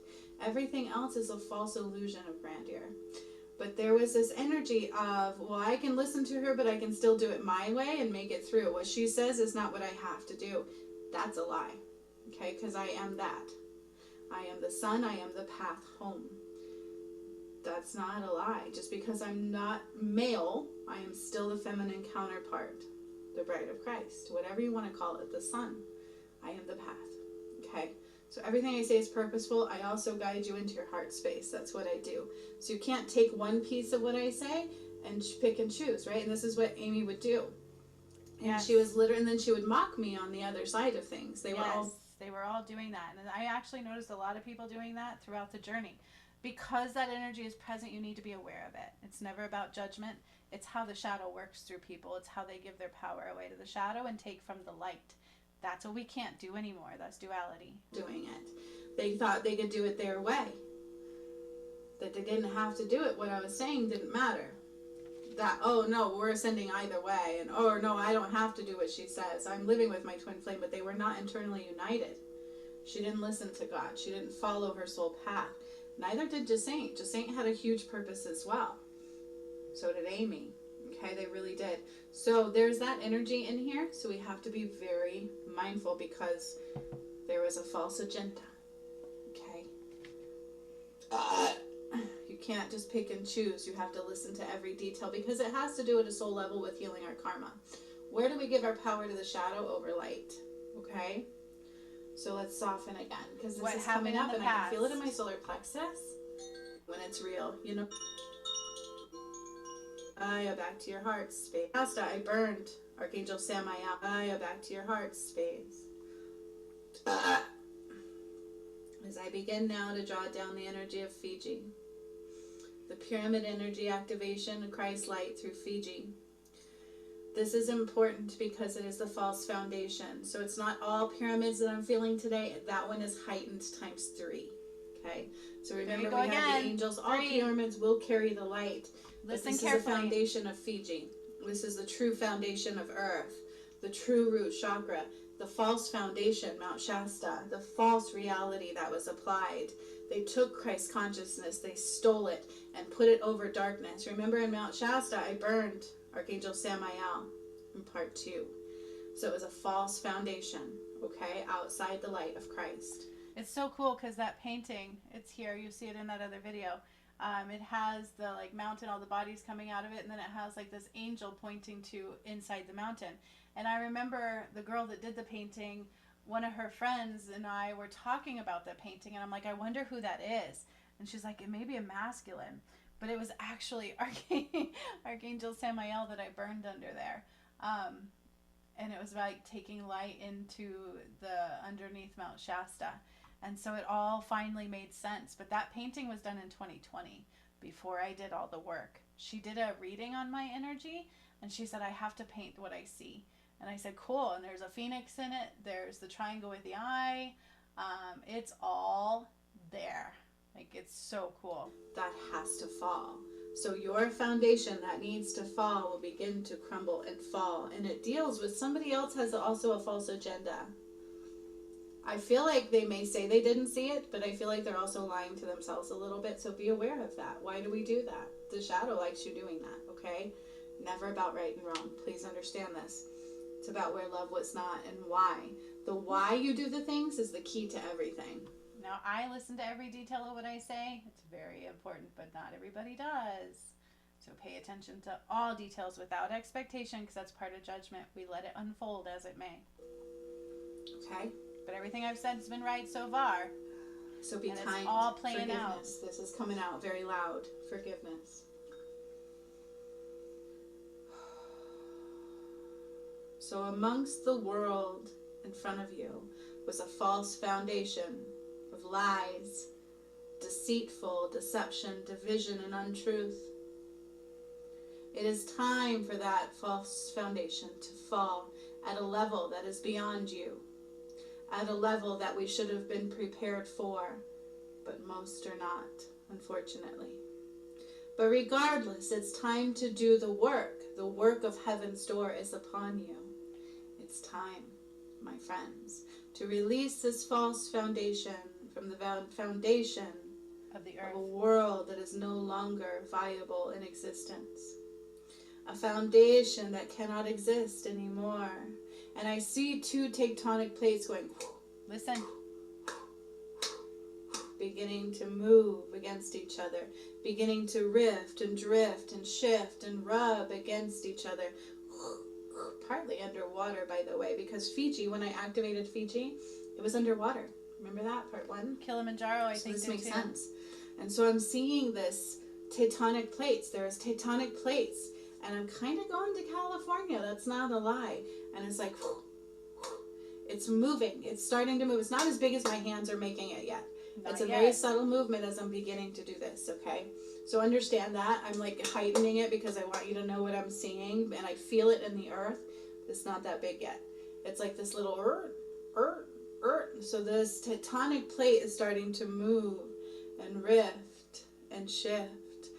Everything else is a false illusion of grandeur. But there was this energy of, well, I can listen to her, but I can still do it my way and make it through. What she says is not what I have to do. That's a lie. Okay? Because I am that. I am the sun. I am the path home. That's not a lie. Just because I'm not male, I am still the feminine counterpart, the bride of Christ, whatever you want to call it, the sun. I am the path. Okay? So everything I say is purposeful. I also guide you into your heart space. That's what I do. So you can't take one piece of what I say and pick and choose, right? And this is what Amy would do. And Yes. she was literally, and then she would mock me on the other side of things. They were all doing that. And I actually noticed a lot of people doing that throughout the journey. Because that energy is present, you need to be aware of it. It's never about judgment. It's how the shadow works through people. It's how they give their power away to the shadow and take from the light. That's what we can't do anymore. That's duality. Doing it. They thought they could do it their way. That they didn't have to do it. What I was saying didn't matter. That, oh no, we're ascending either way. And, oh no, I don't have to do what she says. I'm living with my twin flame. But they were not internally united. She didn't listen to God. She didn't follow her soul path. Neither did Jacinth. Jacinth had a huge purpose as well. So did Amy. Okay, they really did. So there's that energy in here. So we have to be very mindful because there was a false agenda. Okay. You can't just pick and choose. You have to listen to every detail because it has to do at a soul level with healing our karma. Where do we give our power to the shadow? Over light. Okay. So let's soften again because this is coming up and I can feel it in my solar plexus when it's real. You know. Back to your heart space. Shasta, I burned. Archangel Samael. Back to your heart space. As I begin now to draw down the energy of Fiji. The pyramid energy activation of Christ light through Fiji. This is important because it is the false foundation. So it's not all pyramids that I'm feeling today. That one is heightened times 3. Okay? So remember we have the angels. All pyramids will carry the light. Listen this carefully. Is the foundation of Fiji. This is the true foundation of Earth. The true root chakra. The false foundation, Mount Shasta. The false reality that was applied. They took Christ consciousness. They stole it and put it over darkness. Remember in Mount Shasta, I burned Archangel Samael in part 2. So it was a false foundation, okay, outside the light of Christ. It's so cool because that painting, it's here. You see it in that other video. It has the like mountain, all the bodies coming out of it, and then it has like this angel pointing to inside the mountain. And I remember the girl that did the painting, one of her friends and I were talking about that painting, and I'm like, I wonder who that is. And she's like, it may be a masculine. But it was actually Archangel Samael that I burned under there. And it was like taking light into the underneath Mount Shasta. And so it all finally made sense. But that painting was done in 2020 before I did all the work. She did a reading on my energy and she said, I have to paint what I see. And I said, cool. And there's a phoenix in it. There's the triangle with the eye. It's all there. Like, it's so cool. That has to fall. So your foundation that needs to fall will begin to crumble and fall. And it deals with somebody else has also a false agenda. I feel like they may say they didn't see it, but I feel like they're also lying to themselves a little bit. So be aware of that. Why do we do that? The shadow likes you doing that, okay? Never about right and wrong. Please understand this. It's about where love was not and why. The why you do the things is the key to everything. Now, I listen to every detail of what I say. It's very important, but not everybody does. So pay attention to all details without expectation, because that's part of judgment. We let it unfold as it may. Okay. But everything I've said has been right so far. So be and kind. It's all playing Forgiveness. out. This is coming out very loud. Forgiveness. So amongst the world in front of you was a false foundation of lies, deceitful, deception, division, and untruth. It is time for that false foundation to fall at a level that is beyond you, at a level that we should have been prepared for, but most are not, unfortunately. But regardless, it's time to do the work. The work of heaven's door is upon you. It's time, my friends, to release this false foundation from the foundation Of the earth. of a world that is no longer viable in existence. A foundation that cannot exist anymore. And I see two tectonic plates going, Listen. beginning to move against each other, beginning to rift and drift and shift and rub against each other. Partly underwater, by the way, because Fiji, when I activated Fiji, it was underwater. Remember that, part 1? Kilimanjaro, I think, This did makes too. sense. And so I'm seeing this tectonic plates. There's tectonic plates. And I'm kind of going to California. That's not a lie. And it's like, it's moving. It's starting to move. It's not as big as my hands are making it yet. It's a very subtle movement as I'm beginning to do this, okay? So understand that. I'm like heightening it because I want you to know what I'm seeing. And I feel it in the earth. It's not that big yet. It's like this little So this tectonic plate is starting to move and rift and shift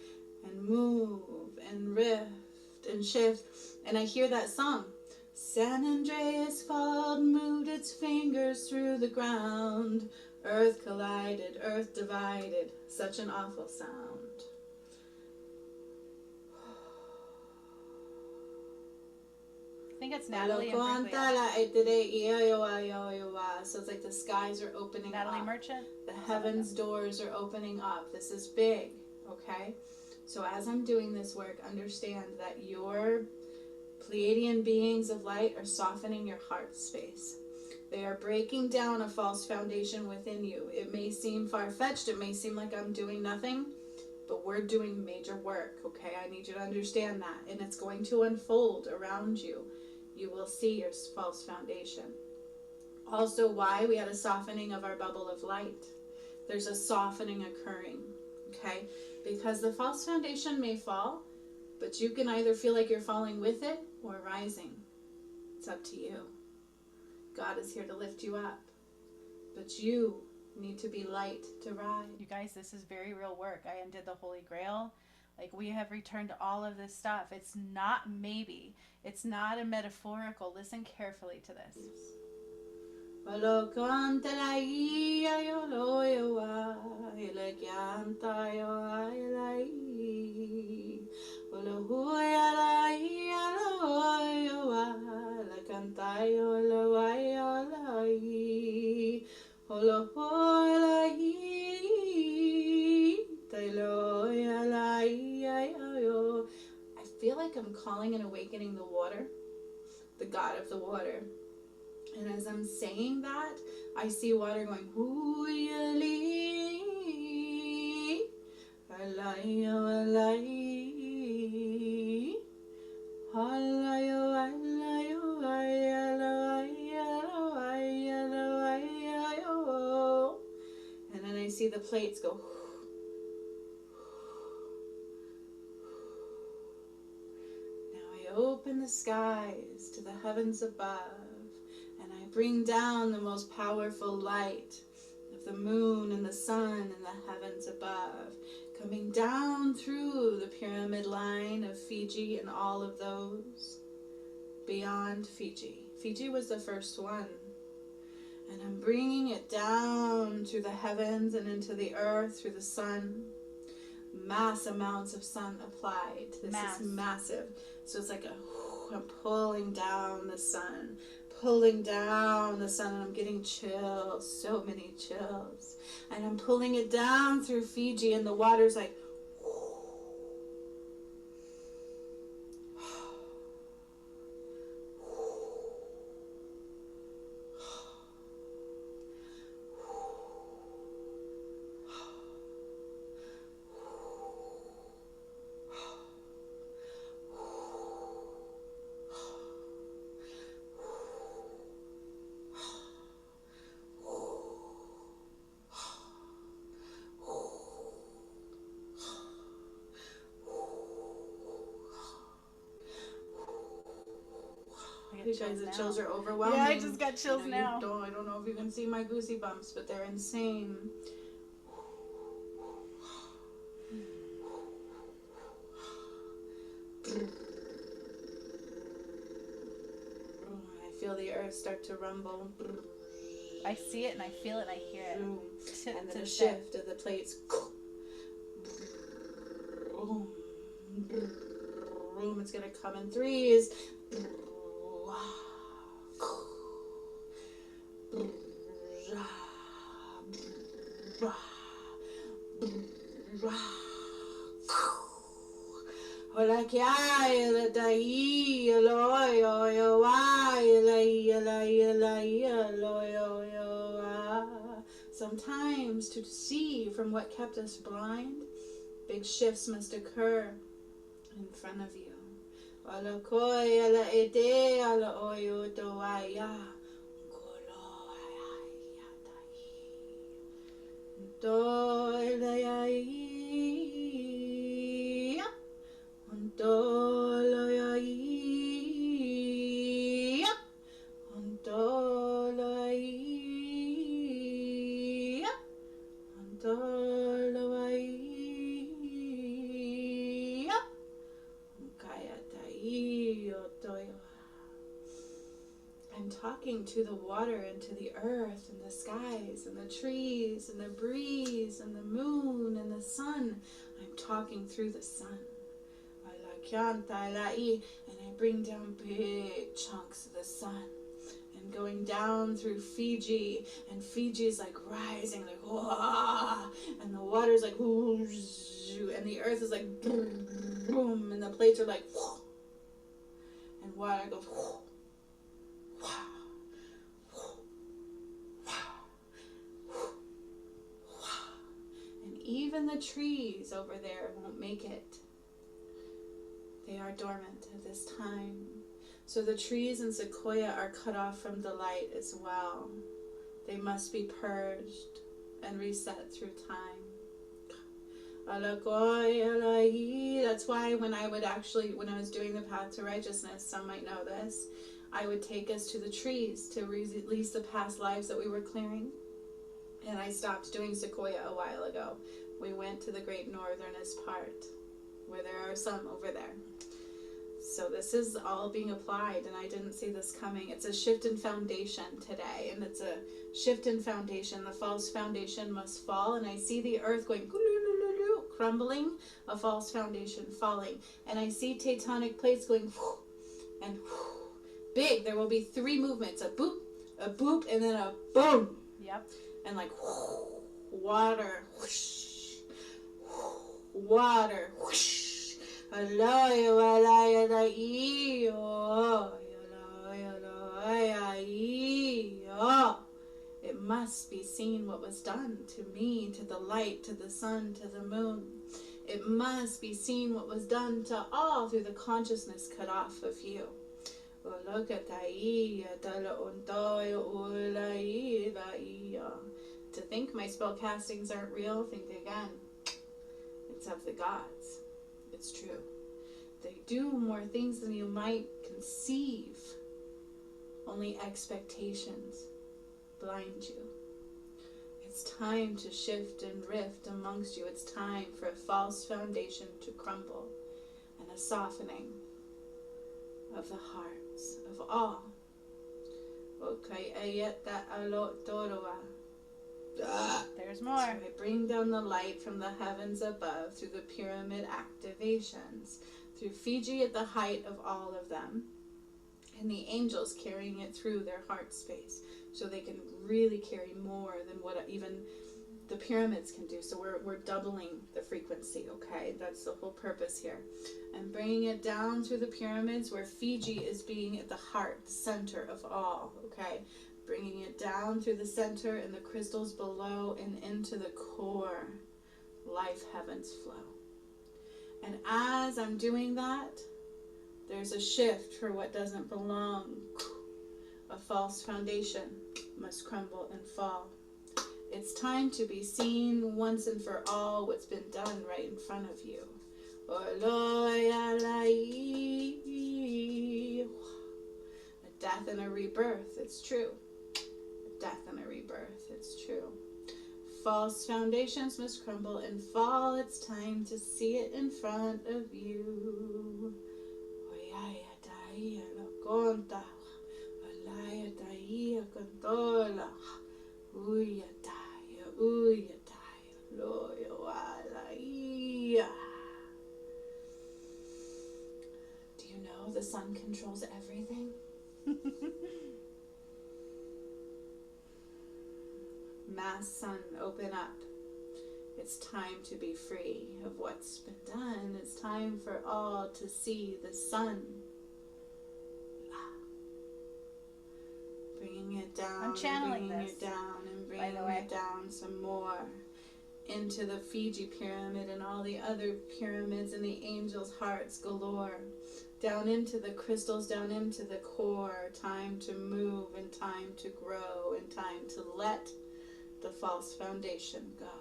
and move and rift and shift. And I hear that song. San Andreas Fault moved its fingers through the ground. Earth collided, earth divided. Such an awful sound. I think it's Natalie So it's like the skies are opening Natalie up. Merchant. The heavens doors are opening up. This is big, okay? So as I'm doing this work, understand that your Pleiadian beings of light are softening your heart space. They are breaking down a false foundation within you. It may seem far-fetched. It may seem like I'm doing nothing, but we're doing major work, okay? I need you to understand that. And it's going to unfold around you. You will see your false foundation. Also, why we had a softening of our bubble of light. There's a softening occurring, okay? Because the false foundation may fall, but you can either feel like you're falling with it or rising. It's up to you. God is here to lift you up, but you need to be light to rise. You guys, this is very real work. I undid the Holy Grail. Like, we have returned to all of this stuff. It's not maybe. It's not a metaphorical. Listen carefully to this. I feel like I'm calling and awakening the water, the God of the water. And as I'm saying that, I see water going, and then I see the plates go. Now I open the skies to the heavens above. And I bring down the most powerful light of the moon and the sun and the heavens above, coming down through the pyramid line of Fiji and all of those beyond Fiji. Fiji was the first one. And I'm bringing it down through the heavens and into the earth, through the sun. Mass amounts of sun applied. This is massive. So it's like I'm pulling down the sun. Pulling down the sun, and I'm getting chills, so many chills. And I'm pulling it down through Fiji, and the water's like, you guys, the chills are overwhelming. Yeah, I just got chills now. I don't know if you can see my goosey bumps, but they're insane. I feel the earth start to rumble. I see it and I feel it and I hear it. And then a shift of the plates. It's going to come in threes. Hola que hay la daí lo yo why la sometimes to see from what kept us blind, big shifts must occur in front of you. Ala koi ala ete ala oyo doaya. I'm talking to the water and to the earth and the skies and the trees and the breeze and the moon and the sun. I'm talking through the sun. And I bring down big chunks of the sun. And going down through Fiji, and Fiji's like rising, like wah, and the water's like whoosh, and the earth is like boom, and the plates are like whoo, and water goes whoo, wah, whoo, wah, whoo, wah. And even the trees over there won't make it. They are dormant at this time. So the trees in Sequoia are cut off from the light as well. They must be purged and reset through time. That's why when I was doing the path to righteousness, some might know this, I would take us to the trees to release the past lives that we were clearing. And I stopped doing Sequoia a while ago. We went to the great northernest part, where there are some over there. So this is all being applied, and I didn't see this coming. It's a shift in foundation today, and it's a shift in foundation. The false foundation must fall, and I see the earth going crumbling, a false foundation falling, and I see tectonic plates going and big. There will be 3 movements: a boop, and then a boom. Yep. And like water, whoosh, water, whoosh. It must be seen what was done to me, to the light, to the sun, to the moon. It must be seen what was done to all through the consciousness cut off of you. To think my spell castings aren't real, think again. It's of the gods. It's true. They do more things than you might conceive. Only expectations blind you. It's time to shift and rift amongst you. It's time for a false foundation to crumble and a softening of the hearts of all. There's more. So I bring down the light from the heavens above through the pyramid activations, through Fiji at the height of all of them, and the angels carrying it through their heart space, so they can really carry more than what even the pyramids can do. So we're doubling the frequency, okay? That's the whole purpose here. And bringing it down through the pyramids where Fiji is being at the heart, the center of all, okay? Bringing it down through the center and the crystals below and into the core. Life heavens flow. And as I'm doing that, there's a shift for what doesn't belong. A false foundation must crumble and fall. It's time to be seen once and for all what's been done right in front of you. A death and a rebirth, it's true. A death and a rebirth, it's true. False foundations must crumble and fall. It's time to see it in front of you. Do you know the sun controls everything? Mass sun, open up. It's time to be free of what's been done. It's time for all to see the sun. Bringing it down. I'm channeling bringing this, it down and by bringing the way. it down some more into the Fiji pyramid and all the other pyramids and the angels' hearts galore. Down into the crystals, down into the core. Time to move and time to grow and time to let the false foundation go.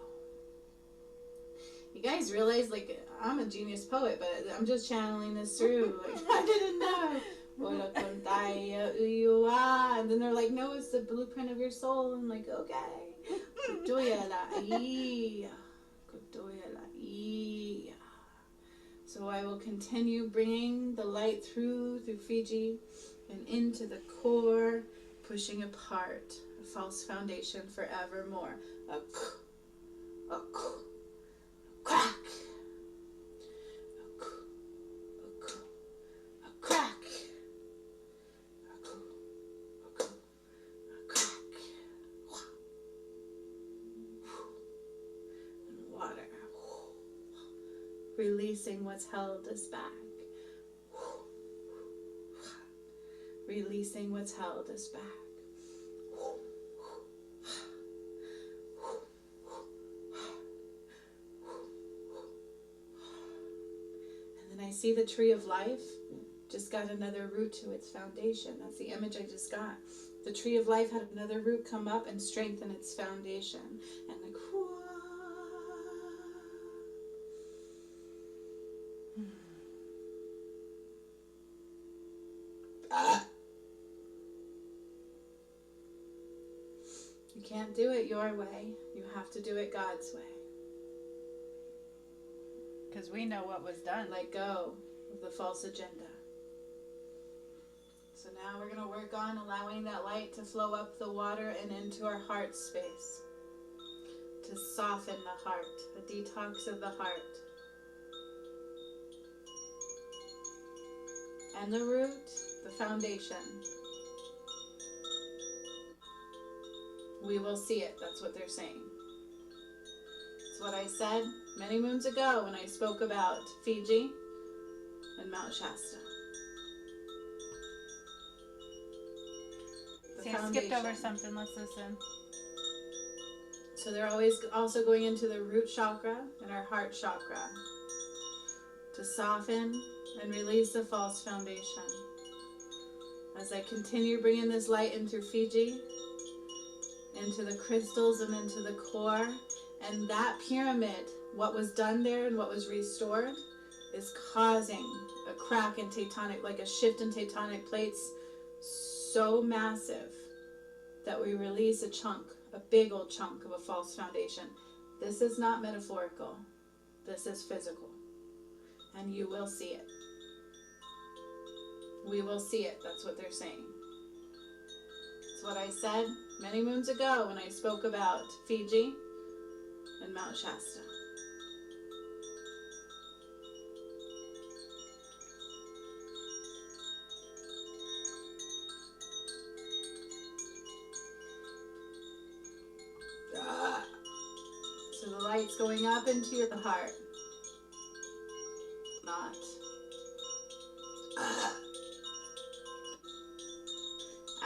You guys realize, like, I'm a genius poet, but I'm just channeling this through. Like, I didn't know. Wala kontaya uyua. And then they're like, no, it's the blueprint of your soul. I'm like, okay. Kudoya la iya. Kudoya la iya. So I will continue bringing the light through Fiji and into the core, pushing apart a false foundation forevermore. A crack. A crack. Releasing what's held us back. Releasing what's held us back. And then I see the tree of life just got another root to its foundation. That's the image I just got. The tree of life had another root come up and strengthen its foundation. And like, you can't do it your way. You have to do it God's way. Because we know what was done. Let go of the false agenda. So now we're going to work on allowing that light to flow up the water and into our heart space. To soften the heart. A detox of the heart. And the root, the foundation. We will see it. That's what they're saying. It's what I said many moons ago when I spoke about Fiji and Mt Shasta. See, I skipped over something. Let's listen. So they're always also going into the root chakra and our heart chakra to soften and release the false foundation. As I continue bringing this light into Fiji, into the crystals and into the core, and that pyramid, what was done there and what was restored, is causing a crack in tectonic, like a shift in tectonic plates so massive that we release a chunk, a big old chunk of a false foundation. This is not metaphorical. This is physical. And you will see it. We will see it. That's what they're saying. It's what I said many moons ago when I spoke about Fiji and Mt Shasta. So the light's going up into your heart. Not.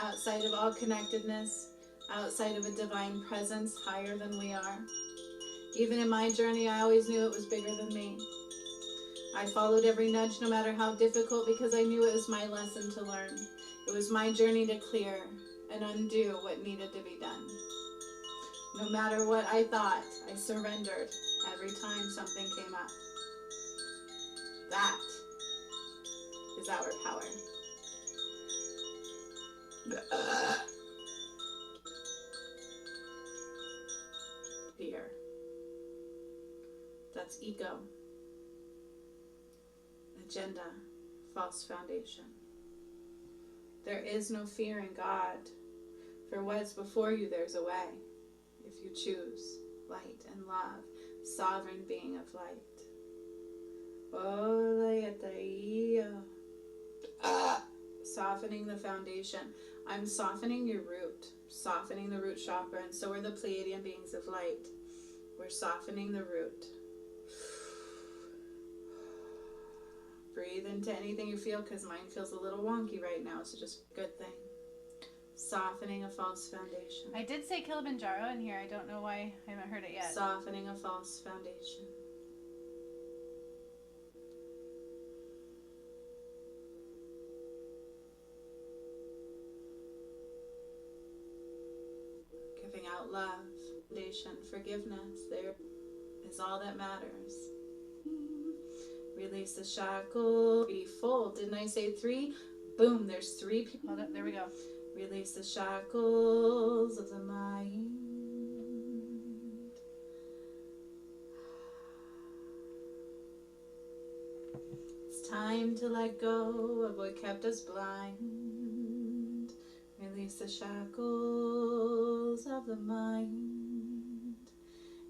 Outside of all connectedness, outside of a divine presence higher than we are. Even in my journey, I always knew it was bigger than me. I followed every nudge, no matter how difficult, because I knew it was my lesson to learn. It was my journey to clear and undo what needed to be done. No matter what I thought, I surrendered every time something came up. That is our power. Fear. That's ego. Agenda. False foundation. There is no fear in God. For what's before you, there's a way. If you choose light and love, sovereign being of light. Softening the foundation. I'm softening your root, softening the root chakra, and so are the Pleiadian beings of light. We're softening the root. Breathe into anything you feel, because mine feels a little wonky right now, so just a good thing. Softening a false foundation. I did say Kilimanjaro in here. I don't know why I haven't heard it yet. Softening a false foundation. Giving out love, foundation, forgiveness. There is all that matters. Release the shackle. 3 fold. Didn't I say 3? Boom, there's 3 people. Hold up, there we go. Release the shackles of the mind. It's time to let go of what kept us blind. Release the shackles of the mind.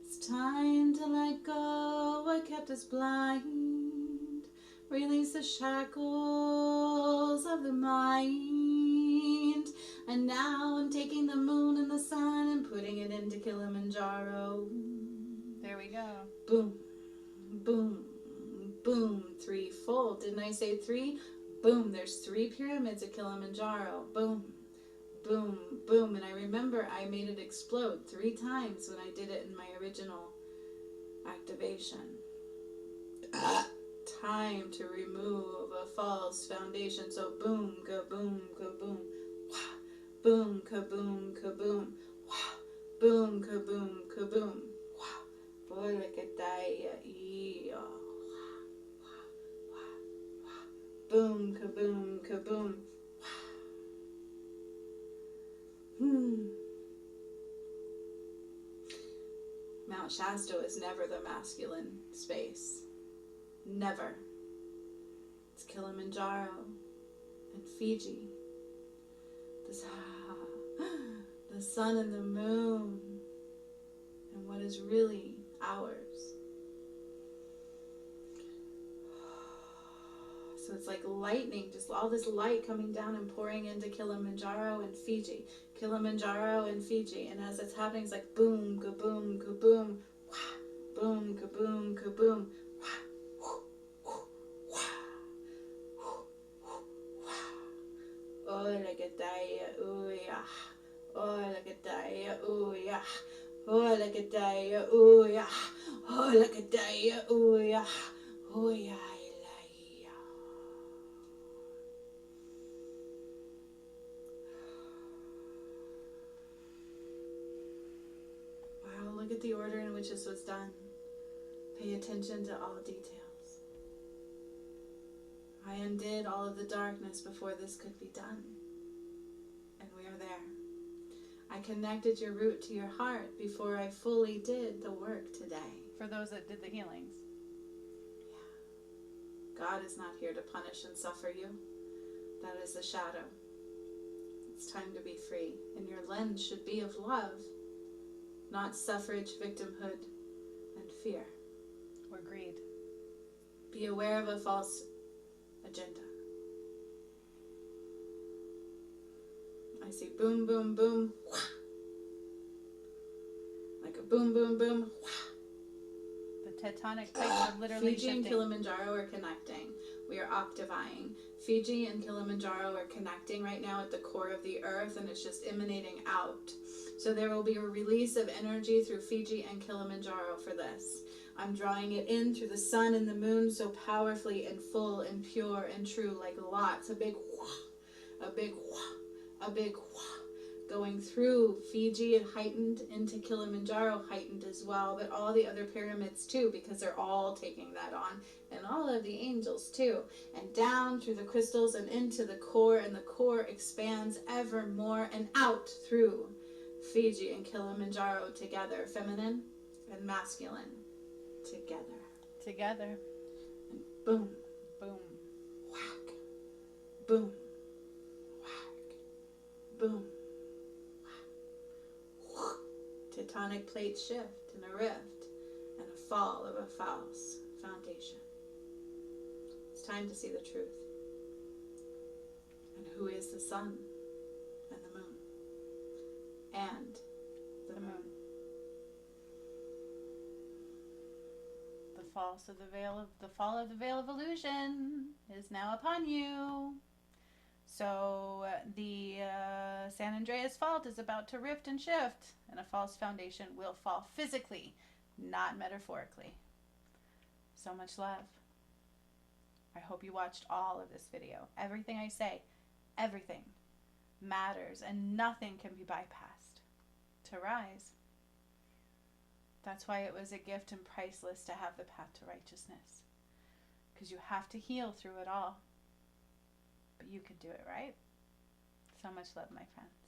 It's time to let go of what kept us blind. Release the shackles of the mind. And now I'm taking the moon and the sun and putting it into Kilimanjaro. There we go. Boom, boom, boom. 3 fold. Didn't I say 3? Boom, there's 3 pyramids at Kilimanjaro. Boom, boom, boom. And I remember I made it explode 3 times when I did it in my original activation. Time to remove a false foundation. So boom, kaboom, kaboom. Boom, kaboom, kaboom. Boom, kaboom, kaboom. Boom, kaboom, kaboom. Mount Shasta is never the masculine space. Never. It's Kilimanjaro and Fiji. The sun and the moon and what is really ours. So it's like lightning, just all this light coming down and pouring into Kilimanjaro and Fiji. Kilimanjaro and Fiji. And as it's happening, it's like boom, kaboom, kaboom, boom, kaboom, kaboom. Oh, like a day, ooh, yeah. Oh, like a day, ooh, yeah. Oh, like a day, ooh, yeah. Oh, like a day, ooh, yeah. Oh, yeah, wow, look at the order in which this was done. Pay attention to all details. I undid all of the darkness before this could be done. And we are there. I connected your root to your heart before I fully did the work today. For those that did the healings. Yeah. God is not here to punish and suffer you. That is the shadow. It's time to be free. And your lens should be of love, not suffrage, victimhood, and fear. Or greed. Be aware of a false agenda. I see boom, boom, boom. Like a boom, boom, boom. The tectonic plates are literally Fiji and shifting. Kilimanjaro are connecting. We are octaving. Fiji and Kilimanjaro are connecting right now at the core of the earth, and it's just emanating out. So there will be a release of energy through Fiji and Kilimanjaro for this. I'm drawing it in through the sun and the moon so powerfully and full and pure and true, like lots. A big whoosh, a big whoosh, a big whoosh. Going through Fiji and heightened into Kilimanjaro, heightened as well, but all the other pyramids too, because they're all taking that on, and all of the angels too, and down through the crystals and into the core, and the core expands ever more and out through Fiji and Kilimanjaro together, feminine and masculine together. Together. And boom, Boom. whack, boom, whack, boom. Tectonic plate shift and a rift and a fall of a false foundation. It's time to see the truth. And who is the sun and the moon and the moon. The fall of the veil of illusion is now upon you. So the San Andreas Fault is about to rift and shift, and a false foundation will fall physically, not metaphorically. So much love. I hope you watched all of this video. Everything I say, everything matters, and nothing can be bypassed. To rise. That's why it was a gift and priceless to have the path to righteousness. Because you have to heal through it all. But you can do it, right? So much love, my friends.